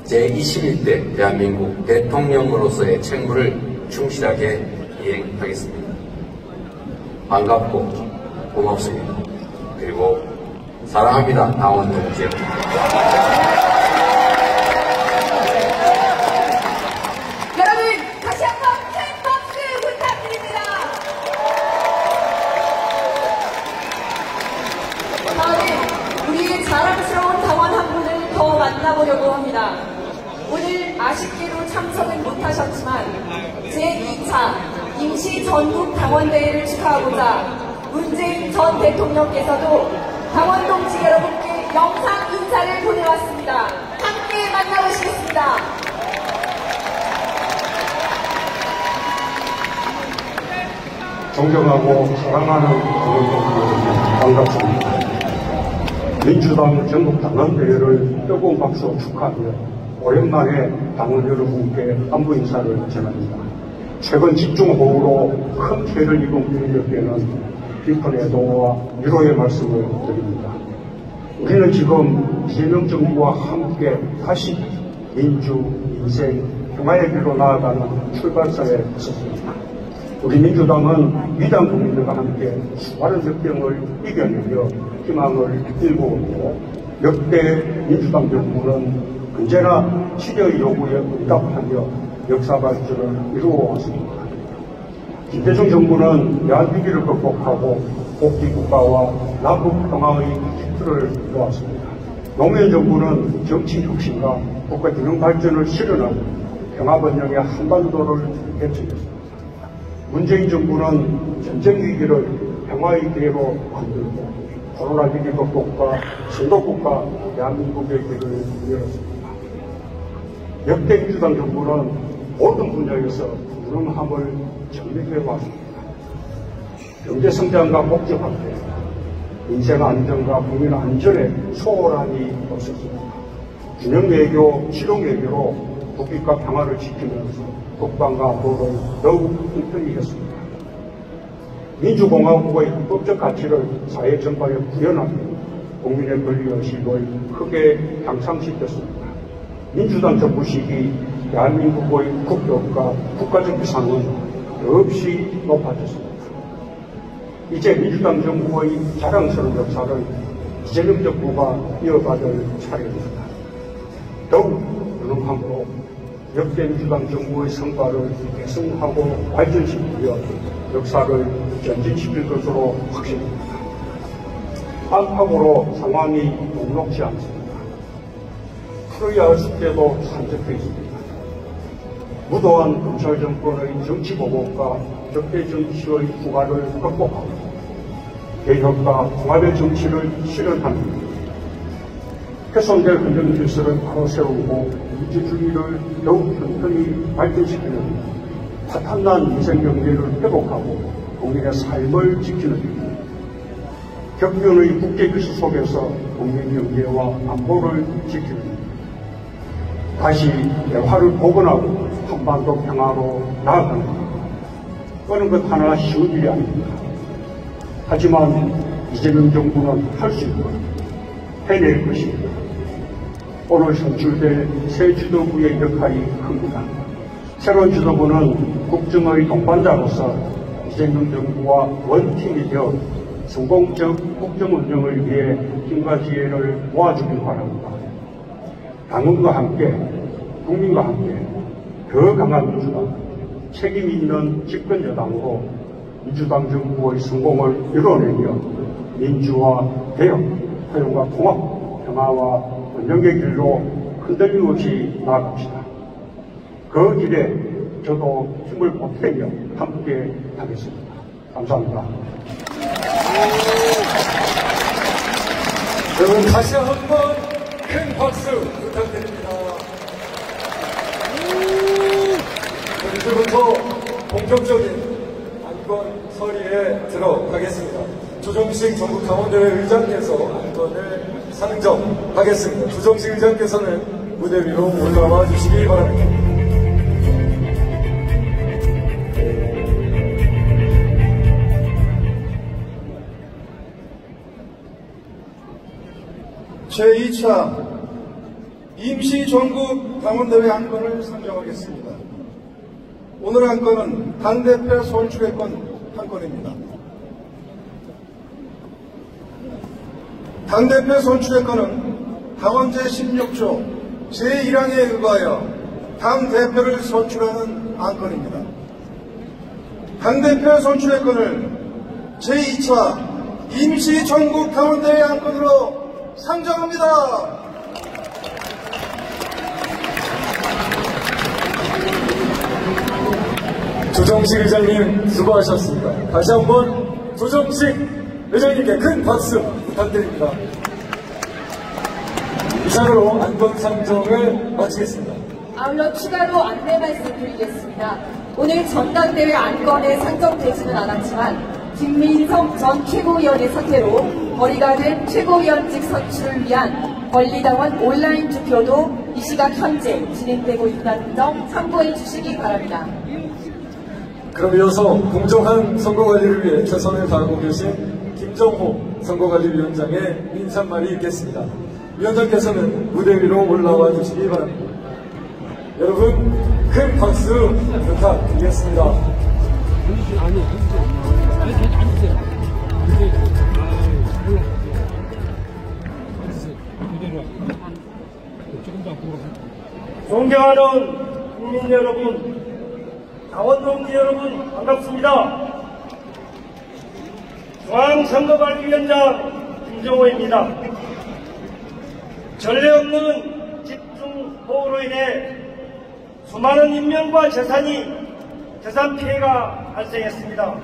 제21대 대한민국 대통령으로서의 책무를 충실하게 이행하겠습니다. 반갑고 고맙습니다. 그리고 사랑합니다. 당원 동지 여러분. 다시 한번 큰 박수 부탁드립니다. 다음은 우리의 자랑스러운 당원 한 분을 더 만나보려고 합니다. 오늘 아쉽게도 참석은 못하셨지만 제2차 임시 전국 당원대회를 축하하고자 문재인 전 대통령께서도 당원 동지 여러분께 영상 인사를 보내왔습니다. 함께 만나보시겠습니다. 존경하고 사랑하는 당원 동지 여러분, 반갑습니다. 민주당 전국 당원대회를 뜨거운 박수로 축하하며 오랜만에 당원 여러분께 안부 인사를 전합니다. 최근 집중호우로 큰 피해를 입은 국민들께는 깊은 애도와 위로의 말씀을 드립니다. 우리는 지금 이재명 정부와 함께 다시 민주, 인생, 평화의 길로 나아가는 출발선에 섰습니다. 우리 민주당은 위대한 국민들과 함께 수많은 역경을 이겨내며 희망을 일구고 있고 역대 민주당 정부는 언제나 시대의 요구에 응답하며 역사 발전을 이루어왔습니다. 김대중 정부는 야한 위기를 극복하고 복지국가와 남북 평화의 기틀을 놓았습니다. 노무현 정부는 정치 혁신과 국가 균형 발전을 실현하고 평화 번영의 한반도를 개척했습니다. 문재인 정부는 전쟁 위기를 평화의 기회로 만들고 코로나 위기 극복과 선도국가 대한민국의 길을 열었습니다. 역대 민주당 정부는 모든 분야에서 유능함을 정립해 왔습니다. 경제성장과 복지확대, 인생 안정과 국민 안전에 소홀함이 없었습니다. 균형외교, 실용외교로 국익과 평화를 지키면서 국방과 안보를 더욱 튼튼히 했습니다. 민주공화국의 헌법적 가치를 사회 전반에 구현하며 국민의 권리의식을 크게 향상시켰습니다. 민주당 정부 시기 대한민국의 국격과 국가적 위상은 더없이 높아졌습니다. 이제 민주당 정부의 자랑스러운 역사를 이재명 정부가 이어받을 차례입니다. 더욱 유능함으로 역대 민주당 정부의 성과를 계승하고 발전시키며 역사를 전진시킬 것으로 확신합니다. 안팎으로 상황이 녹록지 않습니다. 풀어야 할 숙제도 산적해 있습니다. 무도한 검찰 정권의 정치 보복과 적대 정치의 후가를 극복하고 개혁과 통합의 정치를 실현합니다. 훼손될 헌정 질서를 바로 세우고 민주주의를 더욱 튼튼히 발전시키는 파탄난 민생 경제를 회복하고 국민의 삶을 지키는 격변의 국제기술 속에서 국민 경제와 안보를 지키는 다시 대화를 복원하고 한반도 평화로 나아가는 어느 것 하나 쉬운 일이 아닙니다. 하지만 이재명 정부는 할 수 있고 해낼 것입니다. 오늘 선출될 새 지도부의 역할이 큽니다. 새로운 지도부는 국정의 동반자로서 이재명 정부와 원팀이 되어 성공적 국정 운영을 위해 힘과 지혜를 모아주길 바랍니다. 당원과 함께, 국민과 함께 더 강한 민주당, 책임 있는 집권 여당으로 민주당 정부의 성공을 이뤄내며 민주화, 개혁, 화용과 통합, 평화와 번영의 길로 흔들림 없이 나아갑시다. 그 길에 저도 힘을 보태며 함께 하겠습니다. 감사합니다. 여러분 다시 한번 큰 박수 부탁드립니다. 이제부터 본격적인 안건 서리에 들어가겠습니다. 조정식 전국 당원대회 의장께서 안건을 상정하겠습니다. 조정식 의장께서는 무대 위로 올라와 주시기 바랍니다. 제2차 임시 전국 당원대회 안건을 상정하겠습니다. 오늘 안건은 당대표 선출의권 안건입니다. 당대표 선출의권은 당원 제16조 제1항에 의거하여 당대표를 선출하는 안건입니다. 당대표 선출의권을 제2차 임시 전국 당원대회 안건으로 상정합니다. 조정식 의장님 수고하셨습니다. 다시 한번 조정식 의장님께 큰 박수 부탁드립니다. 이상으로 안건 상정을 마치겠습니다. 아울러 추가로 안내 말씀드리겠습니다. 오늘 전당대회 안건에 상정되지는 않았지만 김민성 전 최고위원의 사퇴로 거리가 된 최고위원직 선출을 위한 권리당원 온라인 투표도 이 시각 현재 진행되고 있다는 점 참고해 주시기 바랍니다. 그럼 이어서 공정한 선거관리를 위해 최선을 다하고 계신 김정호 선거관리위원장의 인사말이 있겠습니다. 위원장께서는 무대 위로 올라와 주시기 바랍니다. 여러분 큰 박수 부탁드리겠습니다. 존경하는 국민 여러분, 당원 동지 여러분 반갑습니다. 중앙선거관리위원장 김정호입니다. 전례 없는 집중호우로 인해 수많은 인명과 재산이 재산 피해가 발생했습니다.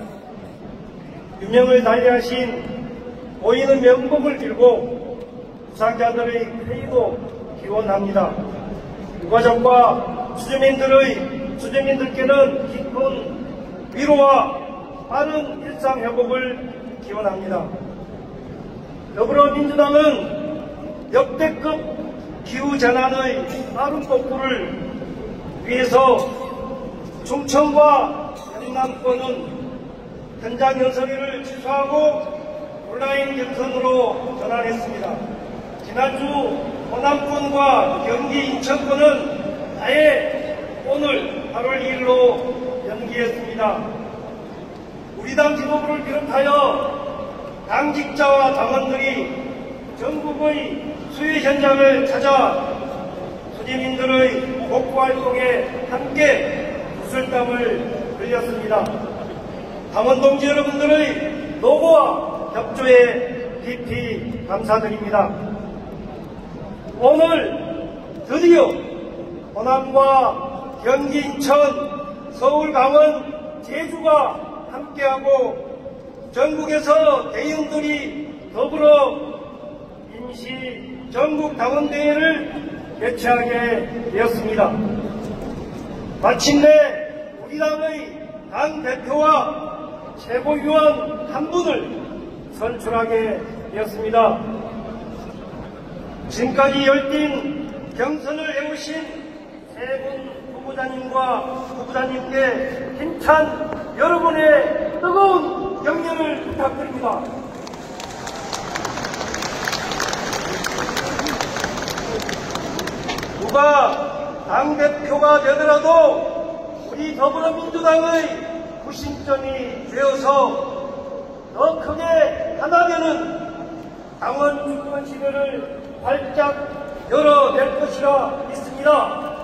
유명을 달리하신 보이는 명복을 빌고 부상자들의 회의도 기원합니다. 유가족과 수재민들께는 깊은 위로와 빠른 일상 회복을 기원합니다. 더불어민주당은 역대급 기후재난의 빠른 복구를 위해서 충청과 영남권은 현장 연설위를 취소하고 온라인 경선으로 전환했습니다. 지난주 호남권과 경기 인천권은 아예 오늘 8월 2일로 연기했습니다. 우리 당 지도부를 비롯하여 당직자와 당원들이 전국의 수해 현장을 찾아 수재민들의 복구 활동에 함께 구슬땀을 흘렸습니다. 당원 동지 여러분들의 노고와 협조에 깊이 감사드립니다. 오늘 드디어 호남과 경기, 인천, 서울, 강원, 제주가 함께하고 전국에서 대의원들이 더불어 임시 전국 당원대회를 개최하게 되었습니다. 마침내 우리 당의 당대표와 최고위원 한 분을 선출하게 되었습니다. 지금까지 열띤 경선을 해오신 세 분 후보자님께 힘찬 여러분의 뜨거운 격려를 부탁드립니다. 누가 당대표가 되더라도 우리 더불어민주당의 구심점이 되어서 더 크게 하나면은 당원 주권 시대를 활짝 열어낼 것이라 믿습니다.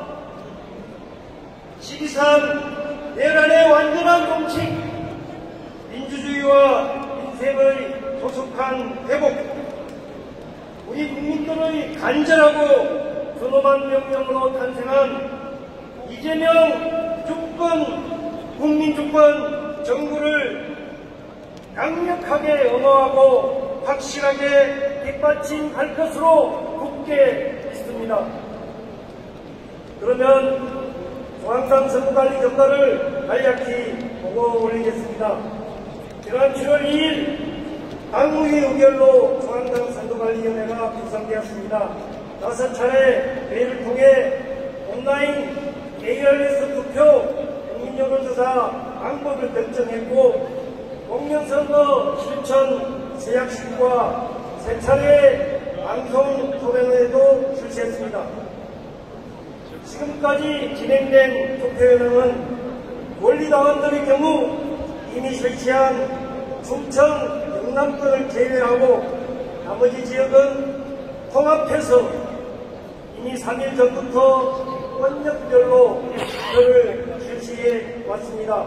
12.3 내란의 완전한 종식, 민주주의와 민생의 조속한 회복, 우리 국민들의 간절하고 근엄한 명령으로 탄생한 이재명 주권, 국민주권 정부를 강력하게 엄호하고 확실하게 뒷받침할 것으로 굳게 믿습니다. 그러면 중앙당 선거관리 결과를 간략히 보고 올리겠습니다. 지난 7월 2일 당무위 의결로 중앙당 선거관리위원회가 구성되었습니다. 5차례 회의를 통해 온라인 ARS 투표, 국민여론조사 방법을 결정했고 공영선거 실천 제약식과 3차례 방송 토론회도 실시했습니다. 지금까지 진행된 투표연행은 권리당원들의 경우 이미 설치한 충청, 영남권을 제외하고 나머지 지역은 통합해서 이미 3일 전부터 권역별로 투표를 실시해 왔습니다.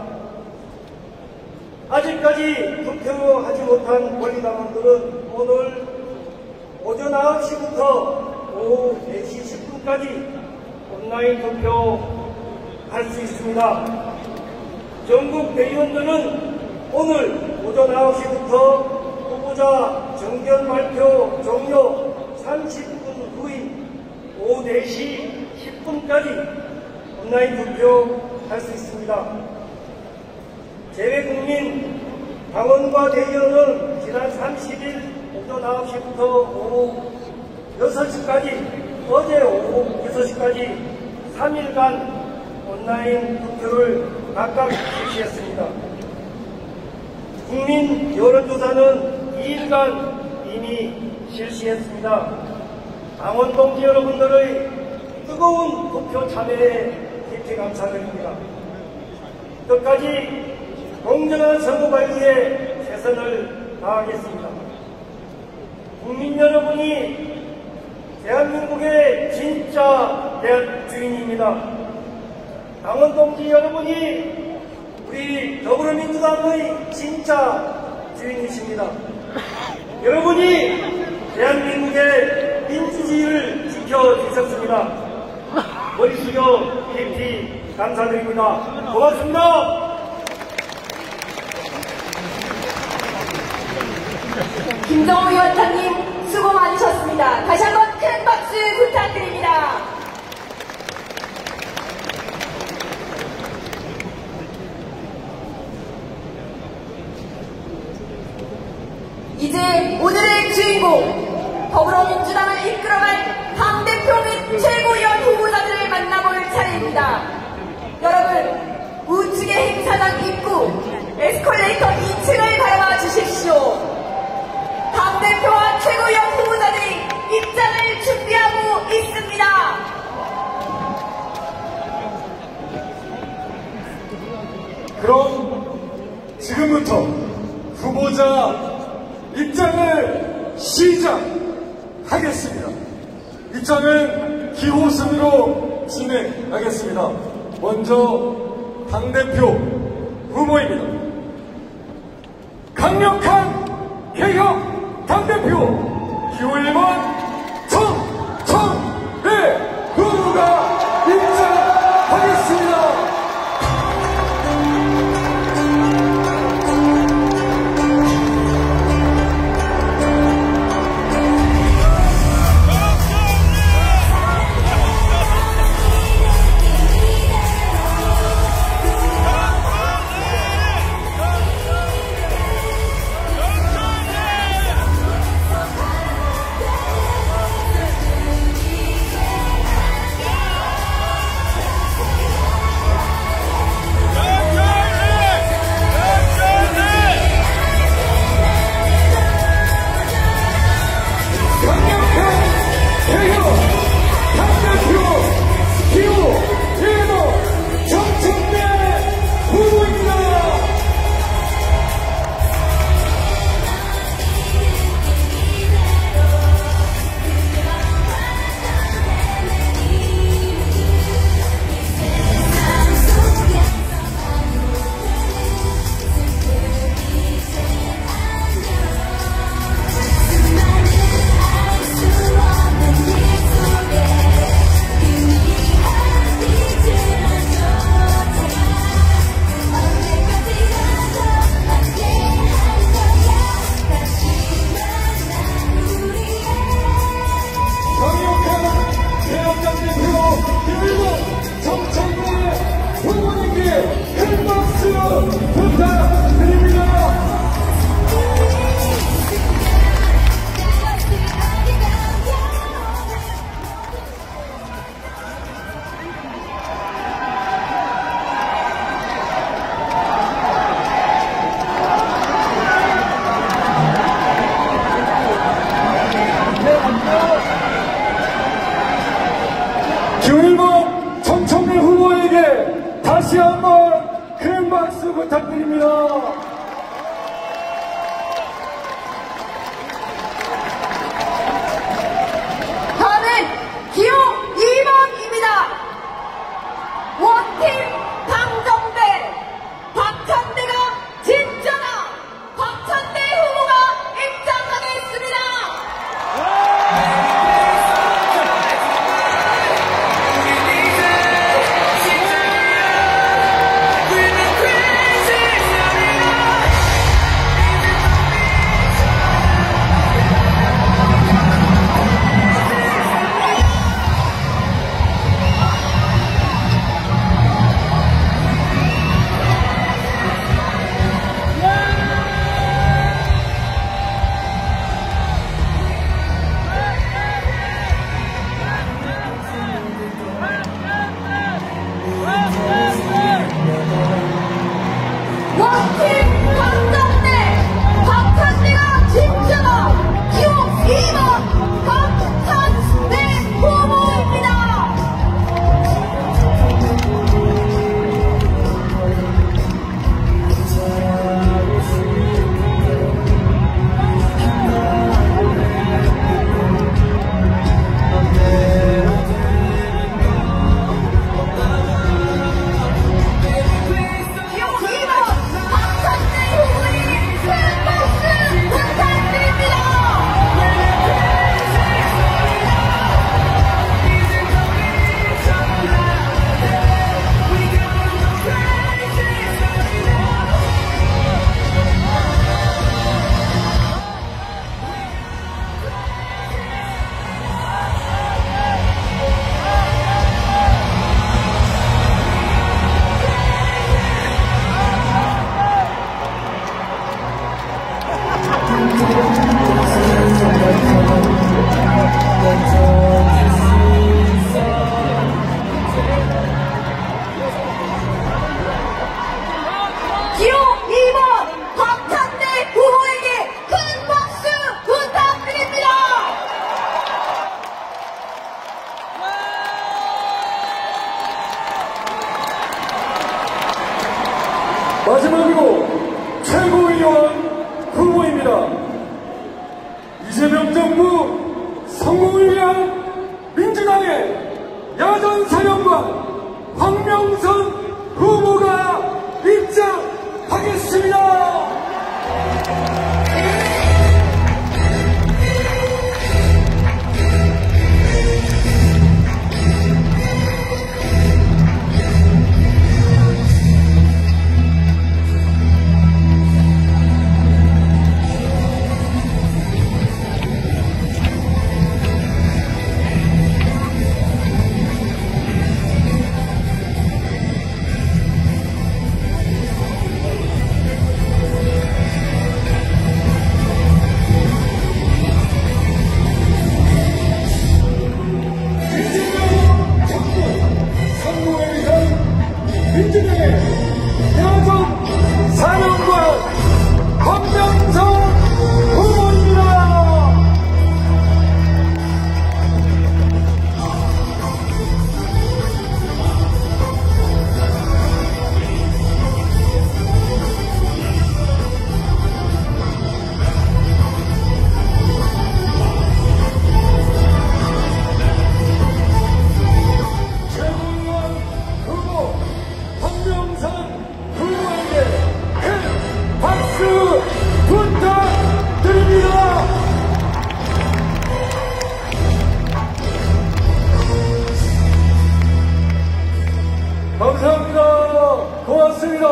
아직까지 투표하지 못한 권리당원들은 오늘 오전 9시부터 오후 4시 10분까지 온라인 투표할 수 있습니다. 전국 대의원들은 오늘 오전 9시부터 후보자 정견 발표 종료 30분 후인 오후 4시 10분까지 온라인 투표할 수 있습니다. 제외국민 당원과 대의원은 지난 30일 오전 9시부터 오후 6시까지 어제 오후 6시까지 3일간 온라인 투표를 각각 실시했습니다. 국민 여론조사는 2일간 이미 실시했습니다. 당원 동지 여러분들의 뜨거운 투표 참여에 깊이 감사드립니다. 끝까지 공정한 선거 관리에 최선을 다하겠습니다. 국민 여러분이 대한민국의 진짜 주인입니다. 당원 동지 여러분이 우리 더불어민주당의 진짜 주인이십니다. 여러분이 대한민국의 민주주의를 지켜주셨습니다. 머리 숙여 깊이 감사드립니다. 고맙습니다. 김정우 위원장님 수고 많으셨습니다. 다시 한번 큰 박수 부탁드립니다. 이제 오늘의 주인공 더불어민주당을 이끌어갈 당대표 및 최고위원 후보자들을 만나볼 차례입니다. 여러분 우측의 행사장 입구 에스컬레이터 2층을 바라봐 주십시오. 당대표와 최고위원 후보자들이 입장을 준비하고 있습니다. 그럼 지금부터 후보자 입장을 시작하겠습니다. 입장은 기호순으로 진행하겠습니다. 먼저 당대표 후보입니다. 강력한 개혁 당대표 기호 1번 정청래 후보가 입장하겠습니다. 기호1번 정청래 후보에게 다시 한번 큰 박수 부탁드립니다. 다음은 기호 2번입니다. 원팀 당정대 박찬대가 진짜다. 박찬대 후보가 입장하겠습니다. We've been crazy. 기호 2번 박찬대 후보에게 큰 박수 부탁드립니다. 마지막으로 최고위원 후보입니다. 이재명 정부 성공을 위한 민주당의 야전사령관 황명선 후보가 입장하겠습니다. 민주당의 야전 사령관 황명선 후보입니다. 최고위원 후보 황명선 후보에게 큰 박수 부탁드립니다. 감사합니다. 고맙습니다.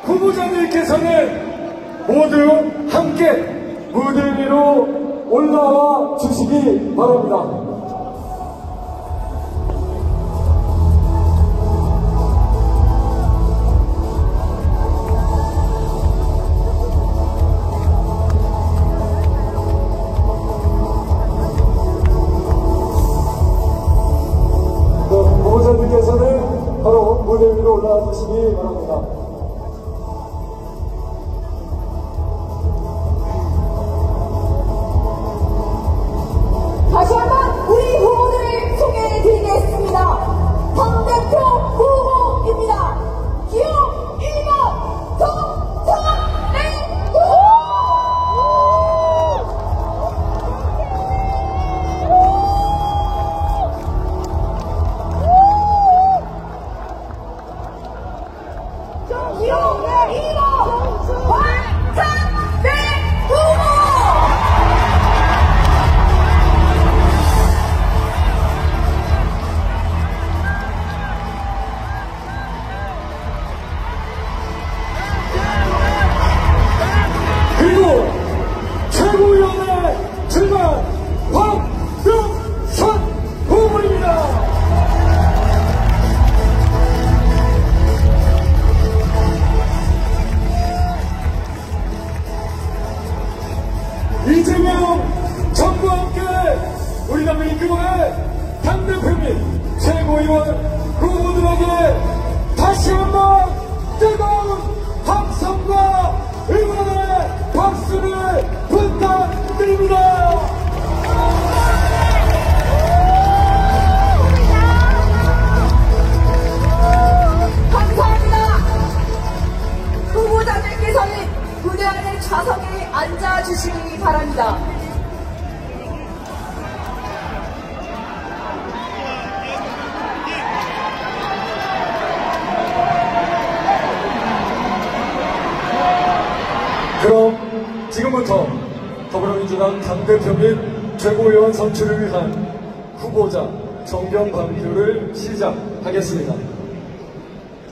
후보자님께서는 모두 함께 무대 위로 올라와 주시기 바랍니다. 후보자님께서는 바로 무대 위로 올라와 주시기 바랍니다. 다시 한번 우리 후보들을 소개해드리겠습니다. 당대표 후보입니다. 기호 1번 정청래 후보. 기호 2번 박찬대 후보. 그리고 최고위원회 출마 황명선 후보입니다. 이재명 정부와 함께 우리 당을 이끌어갈 당대표 및 최고위원 후보들에게 다시 한번 뜨거운 함성과 응원의 박수를 부탁드립니다. 감사합니다. 후보자들께서는 무대 안에 좌석에 앉아주시기 바랍니다. 그럼 지금부터 더불어민주당 당대표 및 최고위원 선출을 위한 후보자 정경 발표를 시작하겠습니다.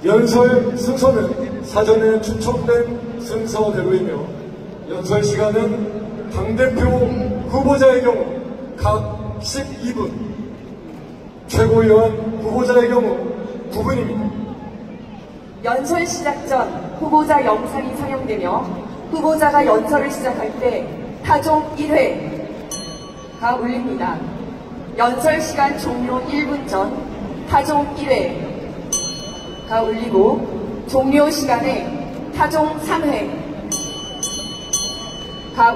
연설 순서는 사전에 추첨된 순서대로이며 연설 시간은 당대표 후보자의 경우 각 12분, 최고위원 후보자의 경우 9분입니다. 연설 시작 전 후보자 영상이 상영되며 후보자가 연설을 시작할 때 타종 1회가 울립니다. 연설 시간 종료 1분 전 타종 1회가 울리고 종료 시간에 타종 3회가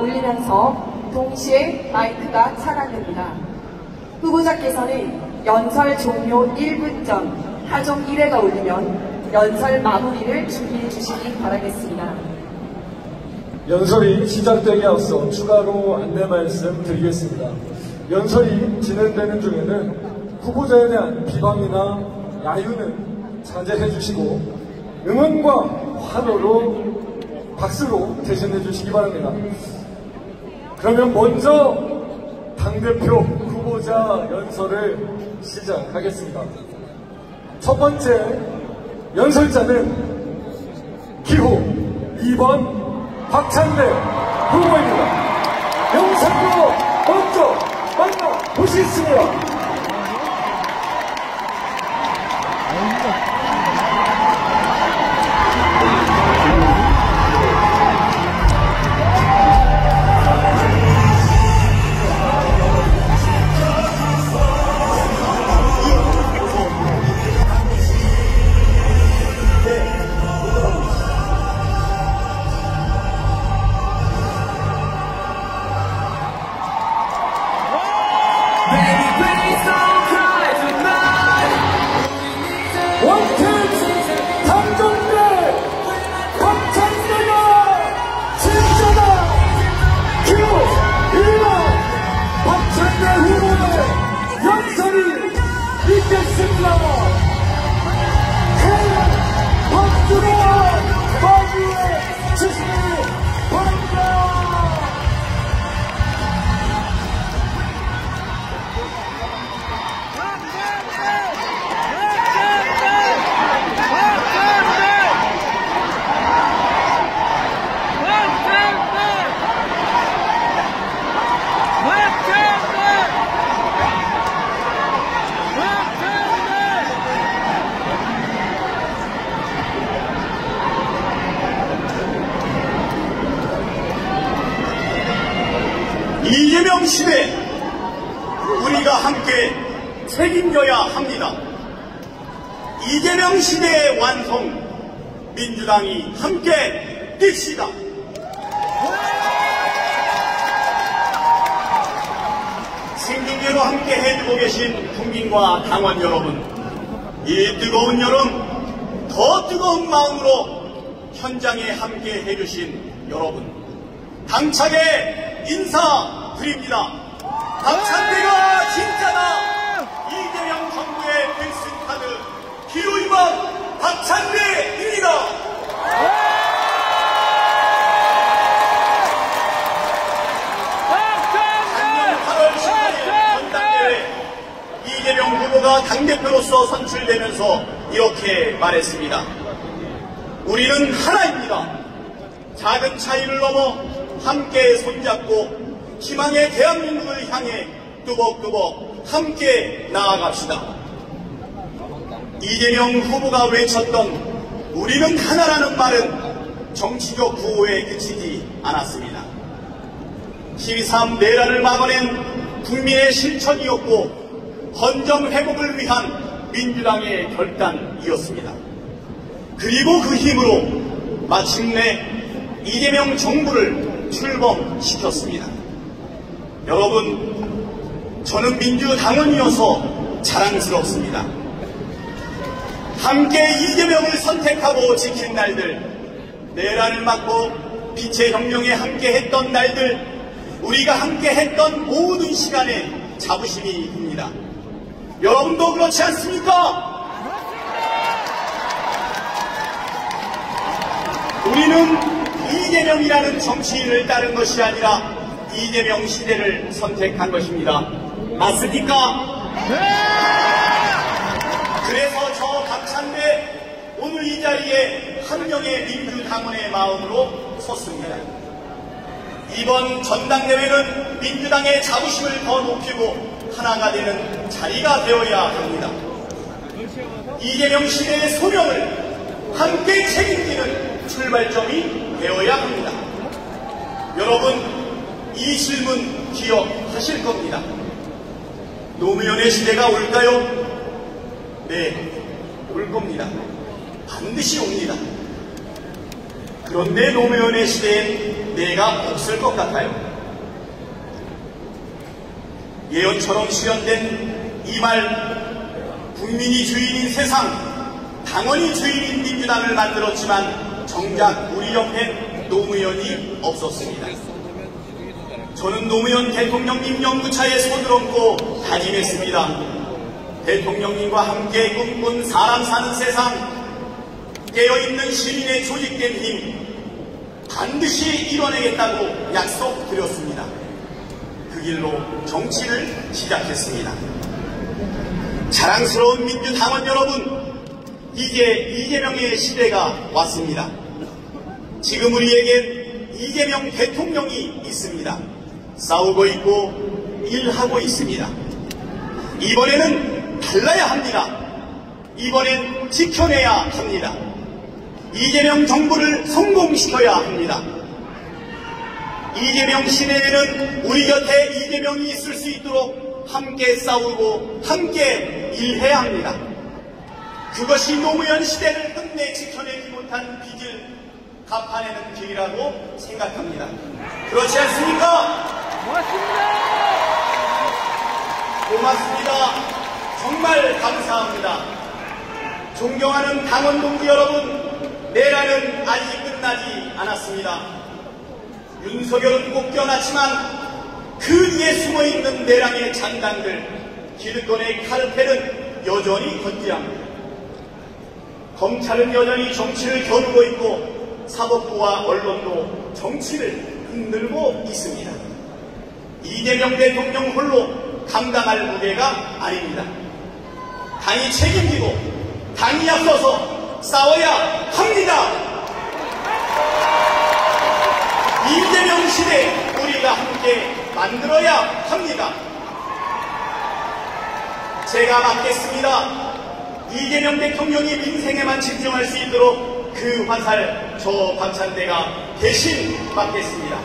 울리면서 동시에 마이크가 차단됩니다. 후보자께서는 연설 종료 1분 전 타종 1회가 울리면 연설 마무리를 준비해 주시기 바라겠습니다. 연설이 시작되기 앞서 추가로 안내 말씀 드리겠습니다. 연설이 진행되는 중에는 후보자에 대한 비방이나 야유는 자제해 주시고 응원과 환호로 박수로 대신해 주시기 바랍니다. 그러면 먼저 당대표 후보자 연설을 시작하겠습니다. 첫 번째 연설자는 기호 2번 박찬대 후보입니다. 영상으로 먼저 만나보시겠습니다. 이재명 시대 우리가 함께 책임져야 합니다. 이재명 시대의 완성 민주당이 함께 뜁시다. 생중계로 함께 해주고 계신 국민과 당원 여러분, 이 뜨거운 여름 더 뜨거운 마음으로 현장에 함께 해주신 여러분, 당차게 인사드립니다. 박찬대가 진짜다. 이재명 정부의 필승카드 기호 2번 박찬대입니다. 작년 8월 15일 전당대회 이재명 후보가 당대표로서 선출되면서 이렇게 말했습니다. 우리는 하나입니다. 작은 차이를 넘어 함께 손잡고 희망의 대한민국을 향해 뚜벅뚜벅 함께 나아갑시다. 이재명 후보가 외쳤던 우리는 하나라는 말은 정치적 구호에 그치지 않았습니다. 12.3 내란을 막아낸 국민의 실천이었고 헌정 회복을 위한 민주당의 결단이었습니다. 그리고 그 힘으로 마침내 이재명 정부를 출범시켰습니다. 여러분, 저는 민주당원이어서 자랑스럽습니다. 함께 이재명을 선택하고 지킨 날들, 내란을 막고 빛의 혁명에 함께 했던 날들, 우리가 함께 했던 모든 시간에 자부심이 듭니다. 여러분도 그렇지 않습니까? 우리는 이재명이라는 정치인을 따른 것이 아니라 이재명 시대를 선택한 것입니다. 맞습니까? 그래서 저 박찬대 오늘 이 자리에 한 명의 민주당원의 마음으로 섰습니다. 이번 전당대회는 민주당의 자부심을 더 높이고 하나가 되는 자리가 되어야 합니다. 이재명 시대의 소명을 함께 책임지는 출발점이 되어야 합니다. 여러분, 이 질문 기억하실 겁니다. 노무현의 시대가 올까요? 네, 올 겁니다. 반드시 옵니다. 그런데 노무현의 시대엔 내가 없을 것 같아요. 예언처럼 실현된 이 말, 국민이 주인인 세상, 당원이 주인인 민주당을 만들었지만 정작 우리 옆엔 노무현이 없었습니다. 저는 노무현 대통령님 연구차에 손을 얹고 다짐했습니다. 대통령님과 함께 꿈꾼 사람 사는 세상, 깨어있는 시민의 조직된 힘 반드시 이뤄내겠다고 약속드렸습니다. 그 길로 정치를 시작했습니다. 자랑스러운 민주당원 여러분, 이제 이재명의 시대가 왔습니다. 지금 우리에겐 이재명 대통령이 있습니다. 싸우고 있고 일하고 있습니다. 이번에는 달라야 합니다. 이번엔 지켜내야 합니다. 이재명 정부를 성공시켜야 합니다. 이재명 시대에는 우리 곁에 이재명이 있을 수 있도록 함께 싸우고 함께 일해야 합니다. 그것이 노무현 시대를 끝내 지켜내지 못한 빚을 갚아내는 길이라고 생각합니다. 그렇지 않습니까? 고맙습니다. 정말 감사합니다. 존경하는 당원 동지 여러분, 내란은 아직 끝나지 않았습니다. 윤석열은 꼭 껴놨지만 그 뒤에 숨어있는 내란의 장단들, 길거리의 칼패는 여전히 건재합니다. 검찰은 여전히 정치를 겨루고 있고 사법부와 언론도 정치를 흔들고 있습니다. 이재명 대통령 홀로 감당할 무게가 아닙니다. 당이 책임지고 당이 앞서서 싸워야 합니다. 이재명 시대 우리가 함께 만들어야 합니다. 제가 맡겠습니다. 이재명 대통령이 민생에만 집중할 수 있도록 그 화살 저 박찬대가 대신 맡겠습니다.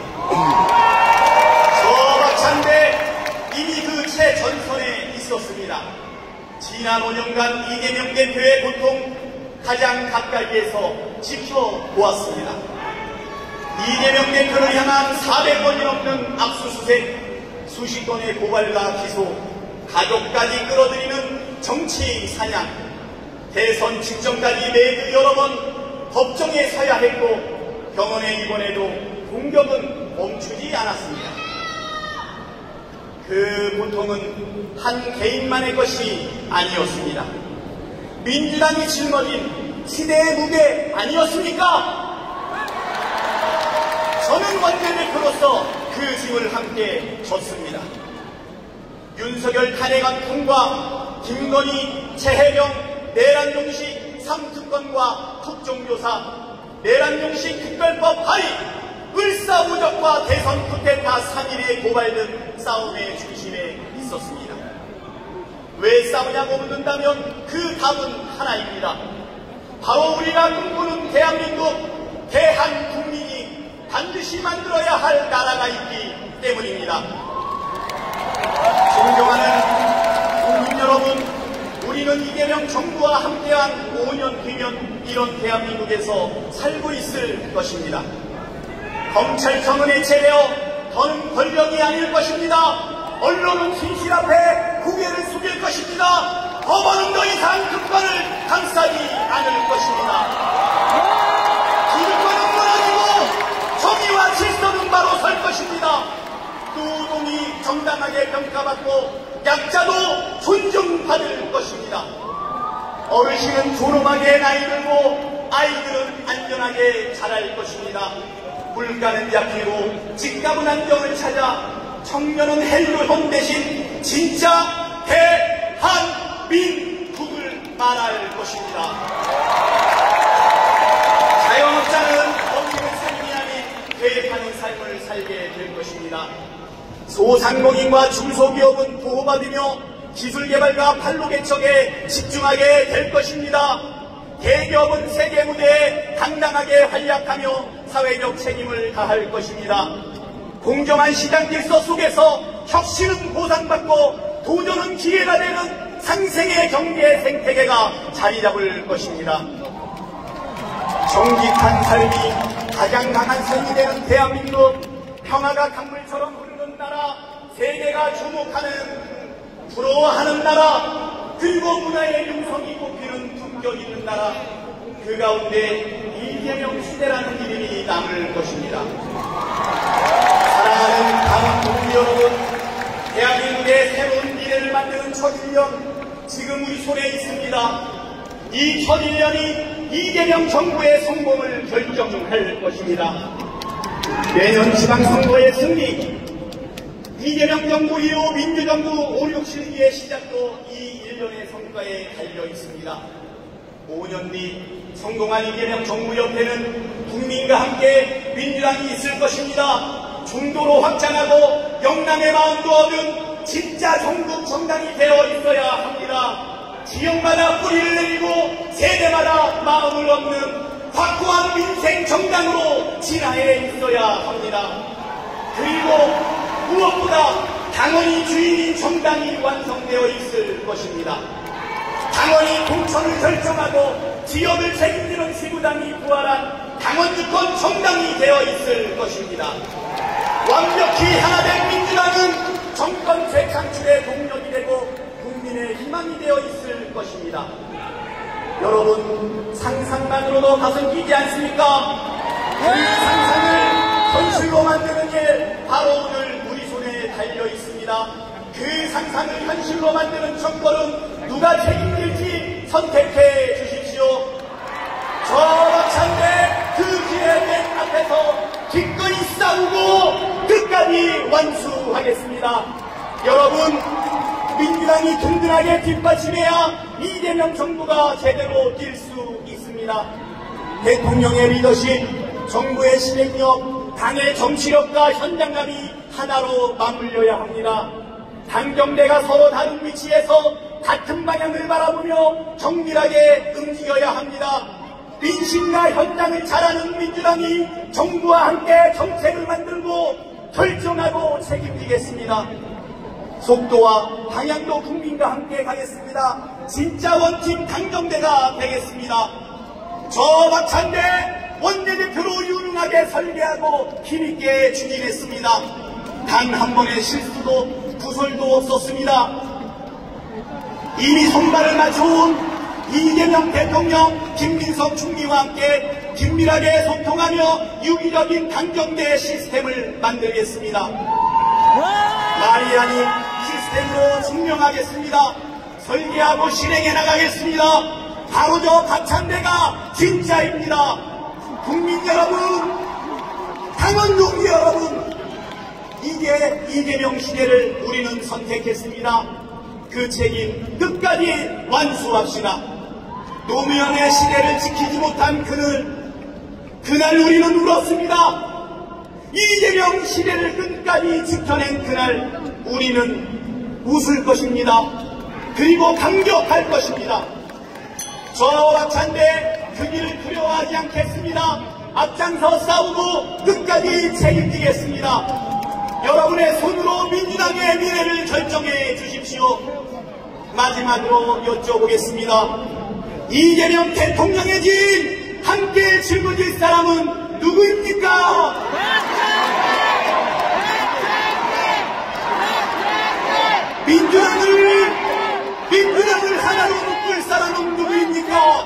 저 박찬대 이미 그 최전선에 있었습니다. 지난 5년간 이재명 대표의 고통 가장 가까이에서 지켜보았습니다. 이재명 대표를 향한 400건이 넘는 압수수색, 수십 건의 고발과 기소, 가족까지 끌어들이는 정치 사냥, 대선 직전까지 매주 여러 번 법정에 서야 했고 병원에 입원해도 공격은 멈추지 않았습니다. 그 고통은 한 개인만의 것이 아니었습니다. 민주당이 짊어진 시대의 무게 아니었습니까? 저는 원내대표로서 그 짐을 함께 졌습니다. 윤석열 탄핵안 통과, 김건희, 최혜경, 내란용식 3특권과 국정조사, 내란용식 특별법 발의, 을사오적과 대선 쿠데타 3일의 고발 등 싸움의 중심에 있었습니다. 왜 싸우냐고 묻는다면 그 답은 하나입니다. 바로 우리가 꿈꾸는 대한민국, 대한국민이 반드시 만들어야 할 나라가 있기 때문입니다. 존경하는 국민 여러분, 우리는 이재명 정부와 함께한 5년 뒤면 이런 대한민국에서 살고 있을 것입니다. 검찰청은 해체되어 더는 권력이 아닐 것입니다. 언론은 진실 앞에 고개를 숙일 것입니다. 법원은 더 이상 특권을 감싸지 않을 것입니다. 기득권은 무너지고 정의와 질서는 바로 설 것입니다. 노동이 정당하게 평가받고 약자도 존중받을 것입니다. 어르신은 존엄하게 나이 들고 아이들은 안전하게 자랄 것입니다. 물가는 잡히고 집값은 안정을 찾아 청년은 헬로혼 대신 진짜 대한민국을 말할 것입니다. 자영업자는 법률의 삶이 아닌 계획하는 삶을 살게 될 것입니다. 소상공인과 중소기업은 보호받으며 기술개발과 판로개척에 집중하게 될 것입니다. 대기업은 세계 무대에 당당하게 활약하며 사회적 책임을 다할 것입니다. 공정한 시장 질서 속에서 혁신은 보상받고 도전은 기회가 되는 상생의 경제 생태계가 자리 잡을 것입니다. 정직한 삶이 가장 강한 선이 되는 대한민국, 평화가 강물처럼 흐르는 나라, 세계가 주목하는, 부러워하는 나라, 그리고 문화의 융성이 꼽히는 품격 있는 나라, 그 가운데 이재명 시대라는 이름이 남을 것입니다. 사랑하는 강원도 여러분, 대한민국의 새로운 미래를 만드는 첫 1년, 지금 우리 손에 있습니다. 이 첫 1년이 이재명 정부의 성공을 결정할 것입니다. 내년 지방선거의 승리, 이재명 정부 이후 민주정부 5, 6, 7기의 시작도 이 1년의 성과에 달려 있습니다. 5년 뒤 성공한 이재명 정부 옆에는 국민과 함께 민주당이 있을 것입니다. 중도로 확장하고 영남의 마음도 얻은 진짜 전국 정당이 되어 있어야 합니다. 지역마다 뿌리를 내리고 세대마다 마음을 얻는 확고한 민생 정당으로 진화해 있어야 합니다. 그리고 무엇보다 당원이 주인인 정당이 완성되어 있을 것입니다. 당원이 공천을 결정하고 지역을 책임지는 지구당이 부활한 당원주권 정당이 되어 있을 것입니다. 완벽히 하나된 민주당은 정권 재창출의 동력이 되고 국민의 희망이 되어 있을 것입니다. 여러분, 상상만으로도 가슴 뛰지 않습니까? 그 상상을 현실로 만드는 일, 바로 오늘 우리 손에 달려 있습니다. 그 상상을 현실로 만드는 정권은 누가 책임질지 선택해 주십시오. 저 박찬대 그 길의 맨 앞에서 기꺼이 싸우고 끝까지 완수하겠습니다. 여러분, 민주당이 든든하게 뒷받침해야 이재명 정부가 제대로 뛸 수 있습니다. 대통령의 리더십, 정부의 실행력, 당의 정치력과 현장감이 하나로 맞물려야 합니다. 당정대가 서로 다른 위치에서 같은 방향을 바라보며 정밀하게 움직여야 합니다. 민심과 현장을 잘 아는 민주당이 정부와 함께 정책을 만들고 결정하고 책임지겠습니다. 속도와 방향도 국민과 함께 가겠습니다. 진짜 원팀 당정대가 되겠습니다. 저 박찬대 원내대표로 유능하게 설계하고 힘있게 추진했습니다. 단 한 번의 실수도 구설도 없었습니다. 이미 손발을 맞춰온 이재명 대통령, 김민석 총리와 함께 긴밀하게 소통하며 유기적인 당정대 시스템을 만들겠습니다. 말이 아닌 시스템으로 증명하겠습니다. 설계하고 실행해 나가겠습니다. 바로 저 박찬대가 진짜입니다. 국민 여러분, 당원 동지 여러분, 이게 이재명 시대를 우리는 선택했습니다. 그 책임 끝까지 완수합시다. 노무현의 시대를 지키지 못한 그날 우리는 울었습니다. 이재명 시대를 끝까지 지켜낸 그날 우리는 웃을 것입니다. 그리고 감격할 것입니다. 저 박찬대 그 길을 두려워하지 않겠습니다. 앞장서 싸우고 끝까지 책임지겠습니다. 여러분의 손으로 민주당의 미래를 결정해 주십시오. 마지막으로 여쭤보겠습니다. 이재명 대통령의 진 함께 짊어질 사람은 누구입니까? 민주당을 하나로 묶을 사람은 누구입니까?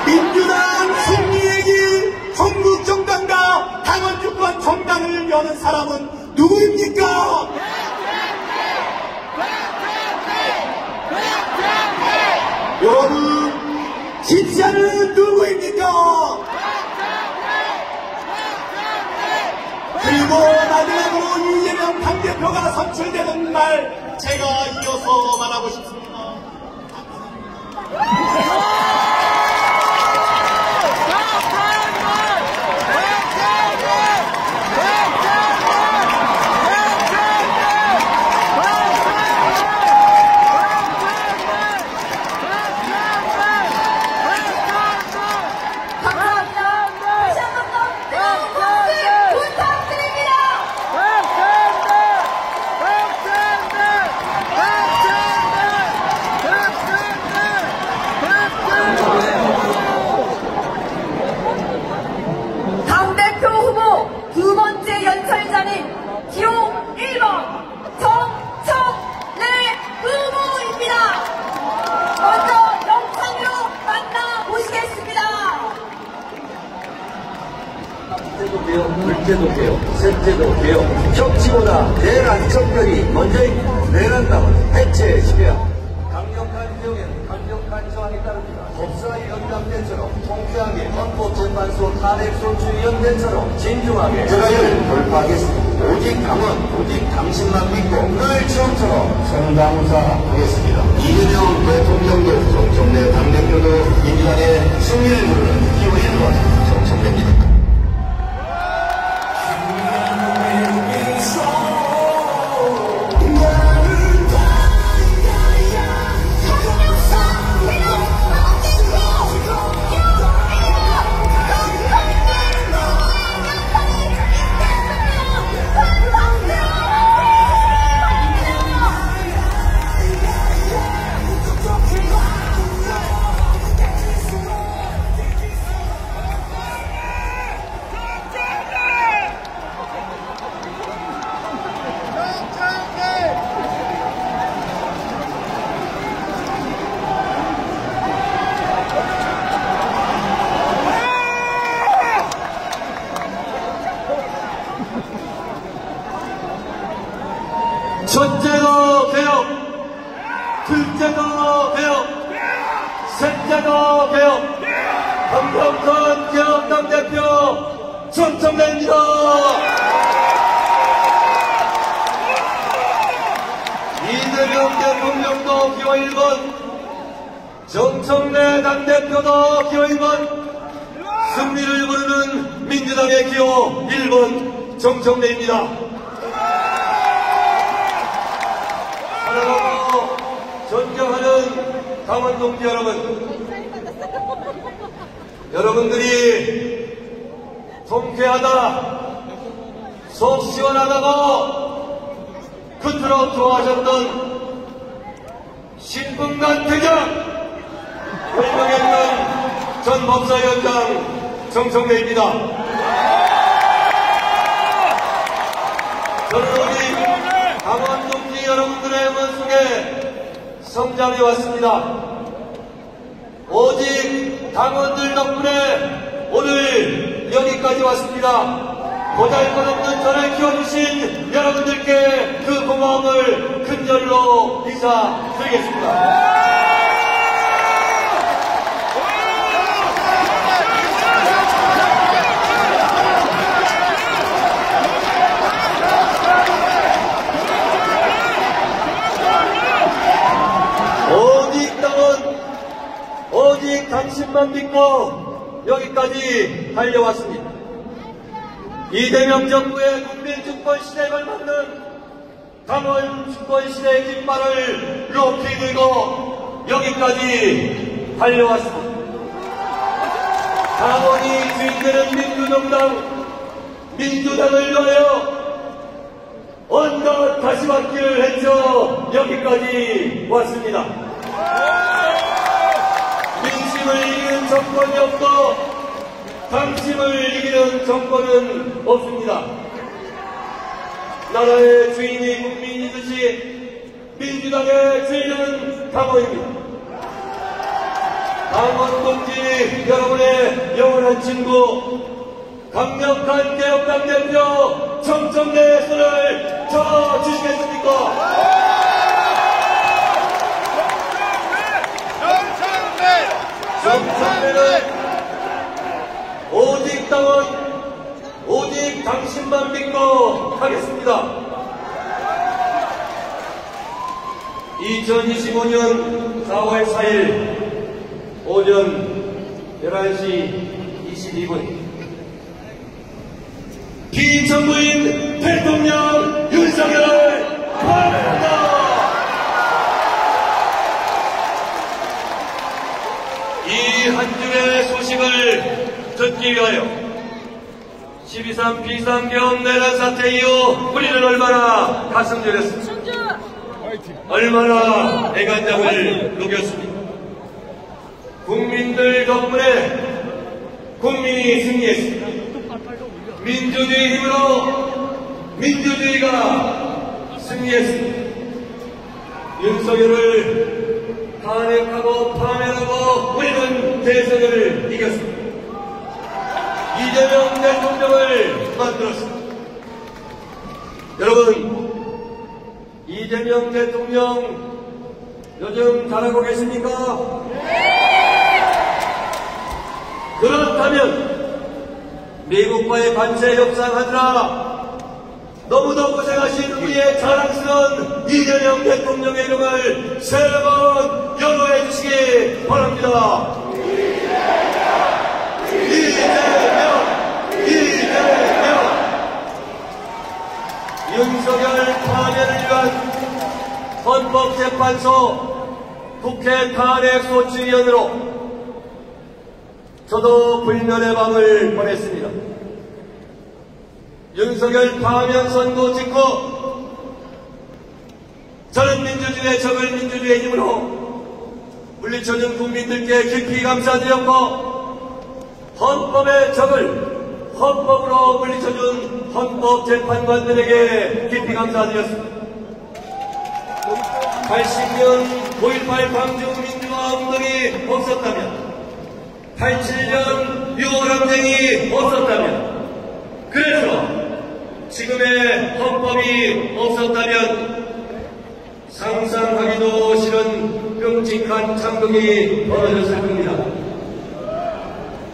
민주당 승리의 길, 전국정당과 당원주권 정당을 여는 사람은 누구입니까? 여러분, 진짜는 누구입니까? 그리고 마지막으로 이재명 당대표가 선출되는 날 제가 이어서 말하고 싶습니다. 감사합니다. 첫째도 개혁, 둘째도 개혁, 셋째도 개혁. 혁치보다 내란 정결이 먼저입니다. 내란당은 해체의 시대야. 강력한 기억에는 강력한 저항이 따릅니다. 법사위 연장대처럼 통쾌하게 헌법재판소 탄핵소추위원회처럼 진중하게 드라이를 돌파하겠습니다. 오직 당원, 오직 당신만 믿고 늘 처음처럼 성당사하겠습니다. 이재명 대통령도 정청래 당대표도 민주당의 승리를 부르는 기호 1번 정청래입니다. 첫째도 개혁, 둘째도 개혁, 셋째도 개혁, 강력한 개혁당 대표 정청래입니다. 이재명 대통령도 기호 1번, 정청래 당대표도 기호 1번, 승리를 부르는 민주당의 기호 1번 정청래입니다. 사랑하고 존경하는 당원 동지 여러분, 여러분들이 통쾌하다, 속 시원하다고 그토록 좋아하셨던 신분간 대장 설명했던 전 법사위원장 정청래입니다. 저는 우리 당원 동지 여러분들의 응원 속에 성장해왔습니다. 오직 당원들 덕분에 오늘 여기까지 왔습니다. 보잘것없는 저를 키워주신 여러분들께 그 고마움을 큰절로 인사드리겠습니다. 오직 당원, 오직 당신만 믿고 여기까지 달려왔습니다. 이재명 정부의 국민 주권 시대를 맞는 당원 주권 시대의 깃발을 높이 들고 여기까지 달려왔습니다. 당원이 주인되는 민주정당, 민주당을 위하여 온갖 가시밭길을 헤쳐 여기까지 왔습니다. 민심을 이기는 정권이 없고 당심을 이기는 정권은 없습니다. 나라의 주인이 국민이듯이 민주당의 주인은 당원입니다. 당원 동지 여러분의 영원한 친구, 강력한 개혁당 대표 정청래 손을 쳐주시겠습니까? 정청래는 오직 당원, 오직 당신만 믿고 하겠습니다. 2025년 4월 4일 오전 11시 22분 비정부인 대통령 윤석열을 파면한다. 이 한 줄의 소식을 듣기 위하여 12.3 비상경 내란 사태 이후 우리는 얼마나 가슴 졸였습니다. 얼마나 애간장을 녹였습니다. 국민들 덕분에 국민이 승리했습니다. 민주주의 힘으로 민주주의가 승리했습니다. 윤석열을 탄핵하고 파면하고 우리는 대선을 이겼습니다. 이재명 대통령을 만들었습니다. 여러분, 이재명 대통령 요즘 잘하고 계십니까? 그렇다면 미국과의 관세 협상하느라 너무도 고생하신 우리의 자랑스러운 이재명 대통령의 이름을 세 번 연호해 주시기 바랍니다. 이재명! 윤석열 파면을 위한 헌법재판소 국회 탄핵소추위원으로 저도 불면의 밤을 보냈습니다. 윤석열 파면 선고 직후 저는 민주주의의 적을 민주주의의 힘으로 물리쳐준 국민들께 깊이 감사드렸고, 헌법의 적을 헌법으로 물리쳐준 헌법재판관들에게 깊이 감사드렸습니다. 80년 5.18 광주민주화 운동이 없었다면, 87년 6.25 항쟁이 없었다면, 그래서 지금의 헌법이 없었다면 상상하기도 싫은 끔찍한 참극이 벌어졌을 겁니다.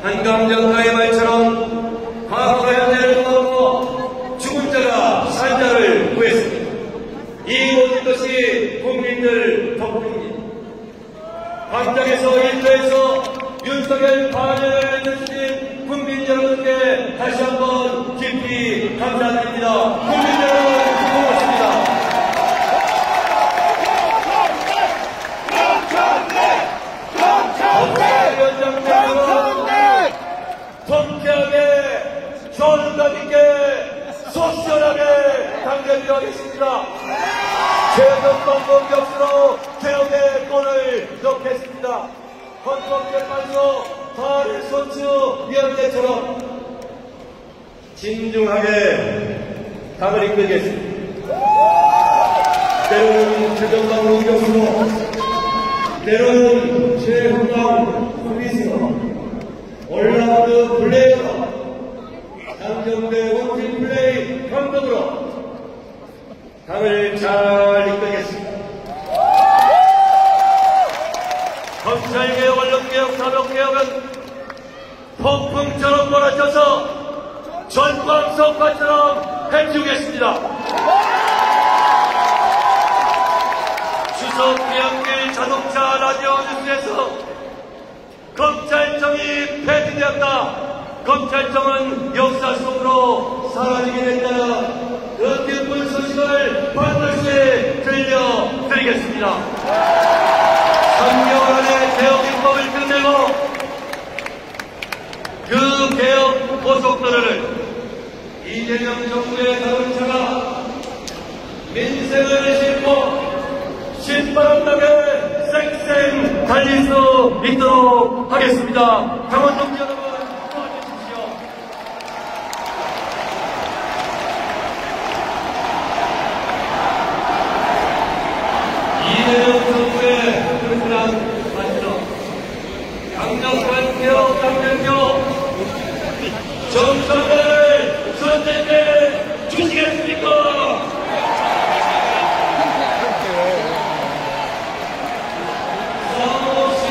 한강정가의 말처럼 과거와 현재를 넘어 죽은 자가 살자를 구했습니다. 이 모든 것이 국민들 덕분입니다. 광장에서 일터에서 윤석열 파면을 해주신 국민 여러분께 다시 한번 깊이 감사드립니다. 국민 여러분 고맙습니다. 법사위원장님은 통쾌하게 존담있게 소시원하게 당겨드려 하겠습니다. 최전방법 격수로 개혁의 꼴을 넣겠습니다. 헌법재판소 탄핵소추위원회처럼 진중하게 당을 이끌겠습니다. 때로는 최전방 격수로, 때로는 최후방 수비수로, 올라운드 플레이어로, 장정대 원팀 플레이 감독으로 당을 잘 이끌겠습니다. 검찰개혁, 언론개혁, 사법개혁은 폭풍처럼 몰아쳐서 전광석화처럼 해주겠습니다. 추석 귀향길 자동차 라디오 뉴스에서 검찰청이 폐지되었다, 검찰청은 역사 속으로 사라지게 된다, 그 기쁜 소식을 반드시 들려드리겠습니다. 3개월 안에 개혁 입법을 끝내고 그 개혁 고속도로를 이재명 정부의 자동차가 민생을 싣고 신바람나게 쌩쌩 달릴 수 있도록 하겠습니다. 강원동 여러분 도와주십시오. 이재명 정부의 불편한 발전, 강력한 개혁 당대표 정선을 선택해 주시겠습니까? 싸움 없이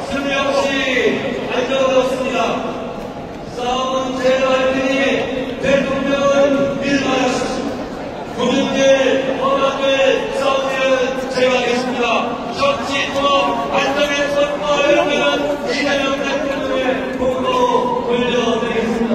승리 없이 안정되었습니다. 싸움은 제가 할 테니 대통령은 일만하십시오. 국민들 험하게 싸우는 제가 하겠습니다. 정치 통합 안정의 선포하려면 이재명 대통령의 공도 돌려드리겠습니다.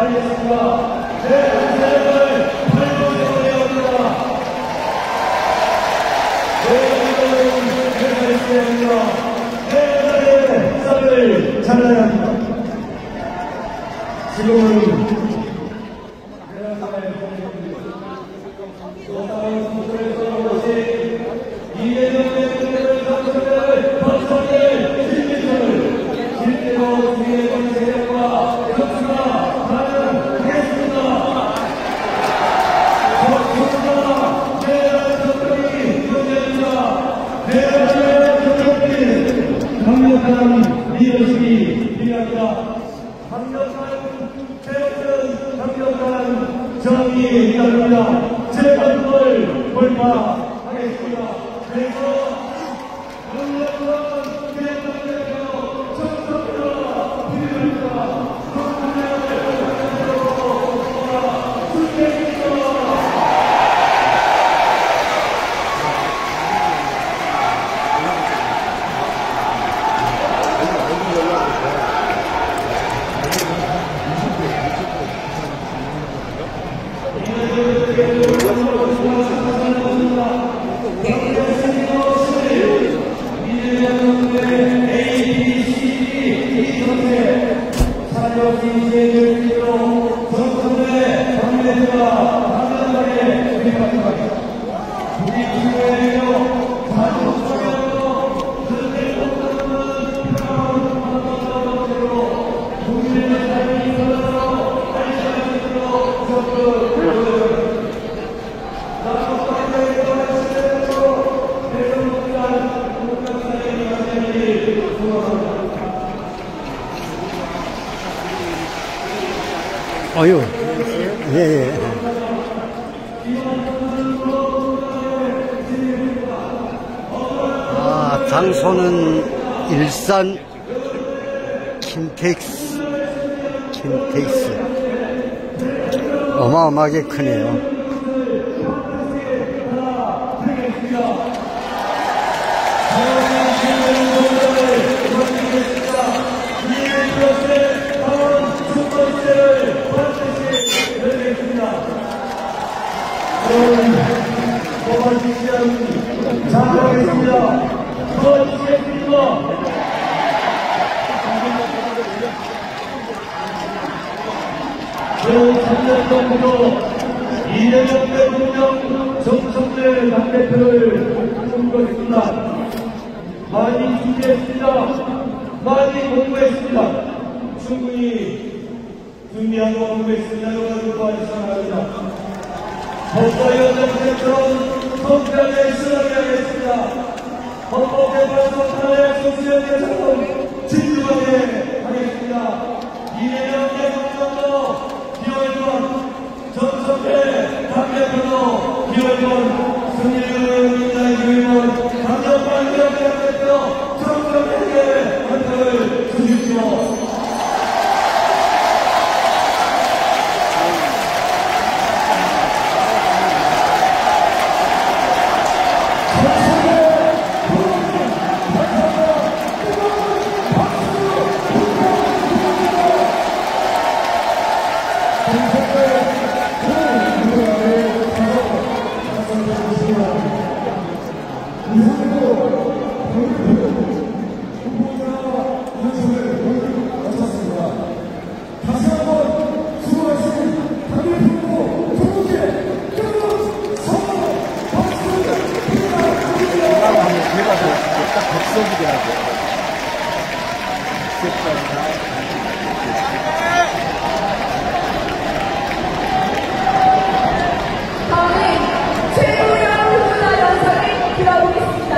하겠습니다. 내 인생을 발굴해야 합니다. 내 나라의 쌀을 잘라야 합니다. 지금은 강력한 리더십이 필요합니다. 강력한 정의에 따릅니다. 제가 그걸 돌파하겠습니다. 그래서 강력한 대통령께서 정석으로 필요합니다. 어유, 예. 장소는 일산 킨텍스. 어마어마하게 크네요. 잘하겠습니다. 도와주시겠습니까? 저 3년 정도 이재명 대통령 정청래 당대표를 본 것입니다. 많이 준비했습니다. 많이 공부했습니다. 충분히 준비하고 공부했습니다로 생각합니다. 법사위원장처럼 성장에 실현하겠습니다. 헌법개발소탄의 소수연대처럼 진중하게 하겠습니다. 이재명 대통령도 기호일권, 정청래 당대표도 기호일권, 승리의 민주당 기호일권, 강정관 대표 정청래에게 헌법을 주십시오. 다음은 최고령 후보자 연설을 들어보겠습니다.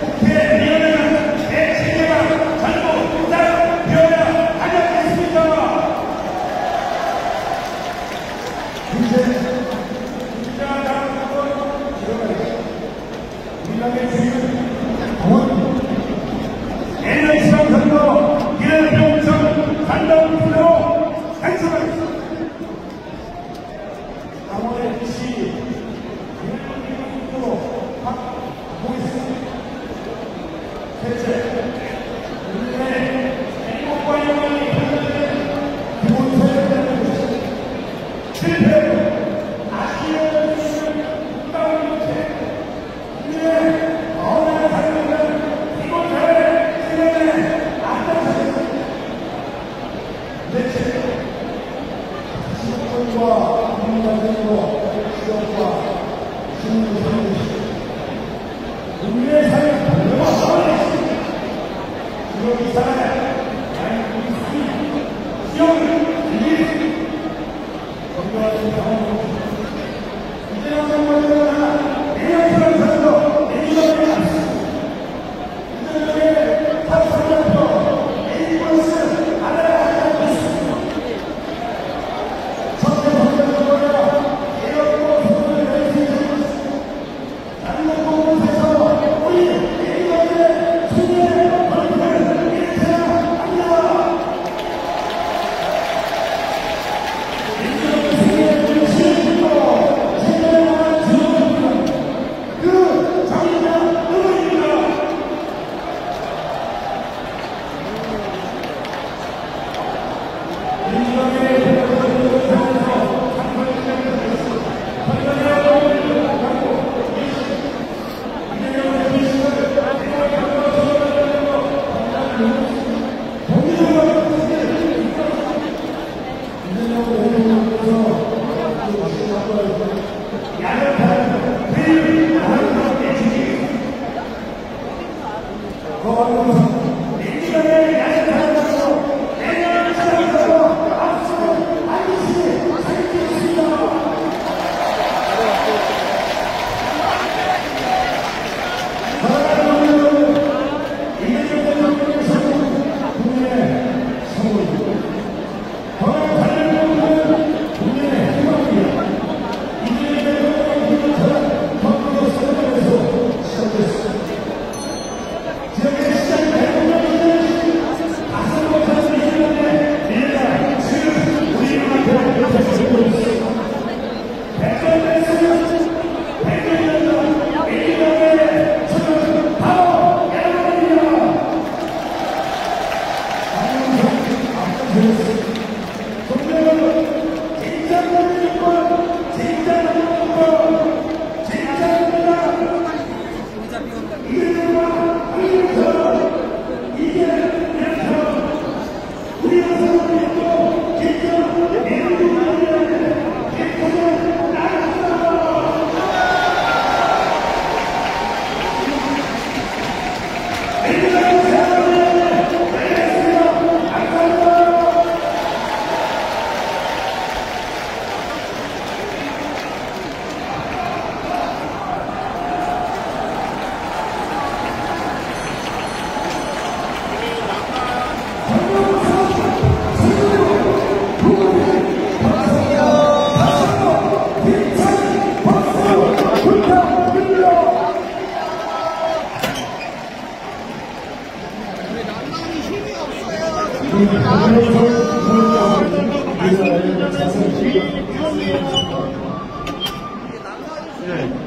국회의원은 대체제가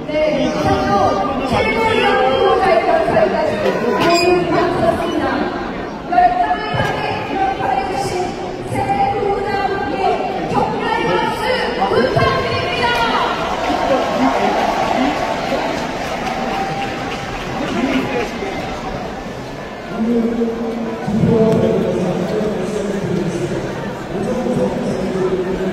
네, 이상으로 최고위원 후보자의 연설까지 모두 마쳤습니다. 열정을 향해 기록하여주신 새 후보자분께 격려의 박수 부탁드립니다. 네.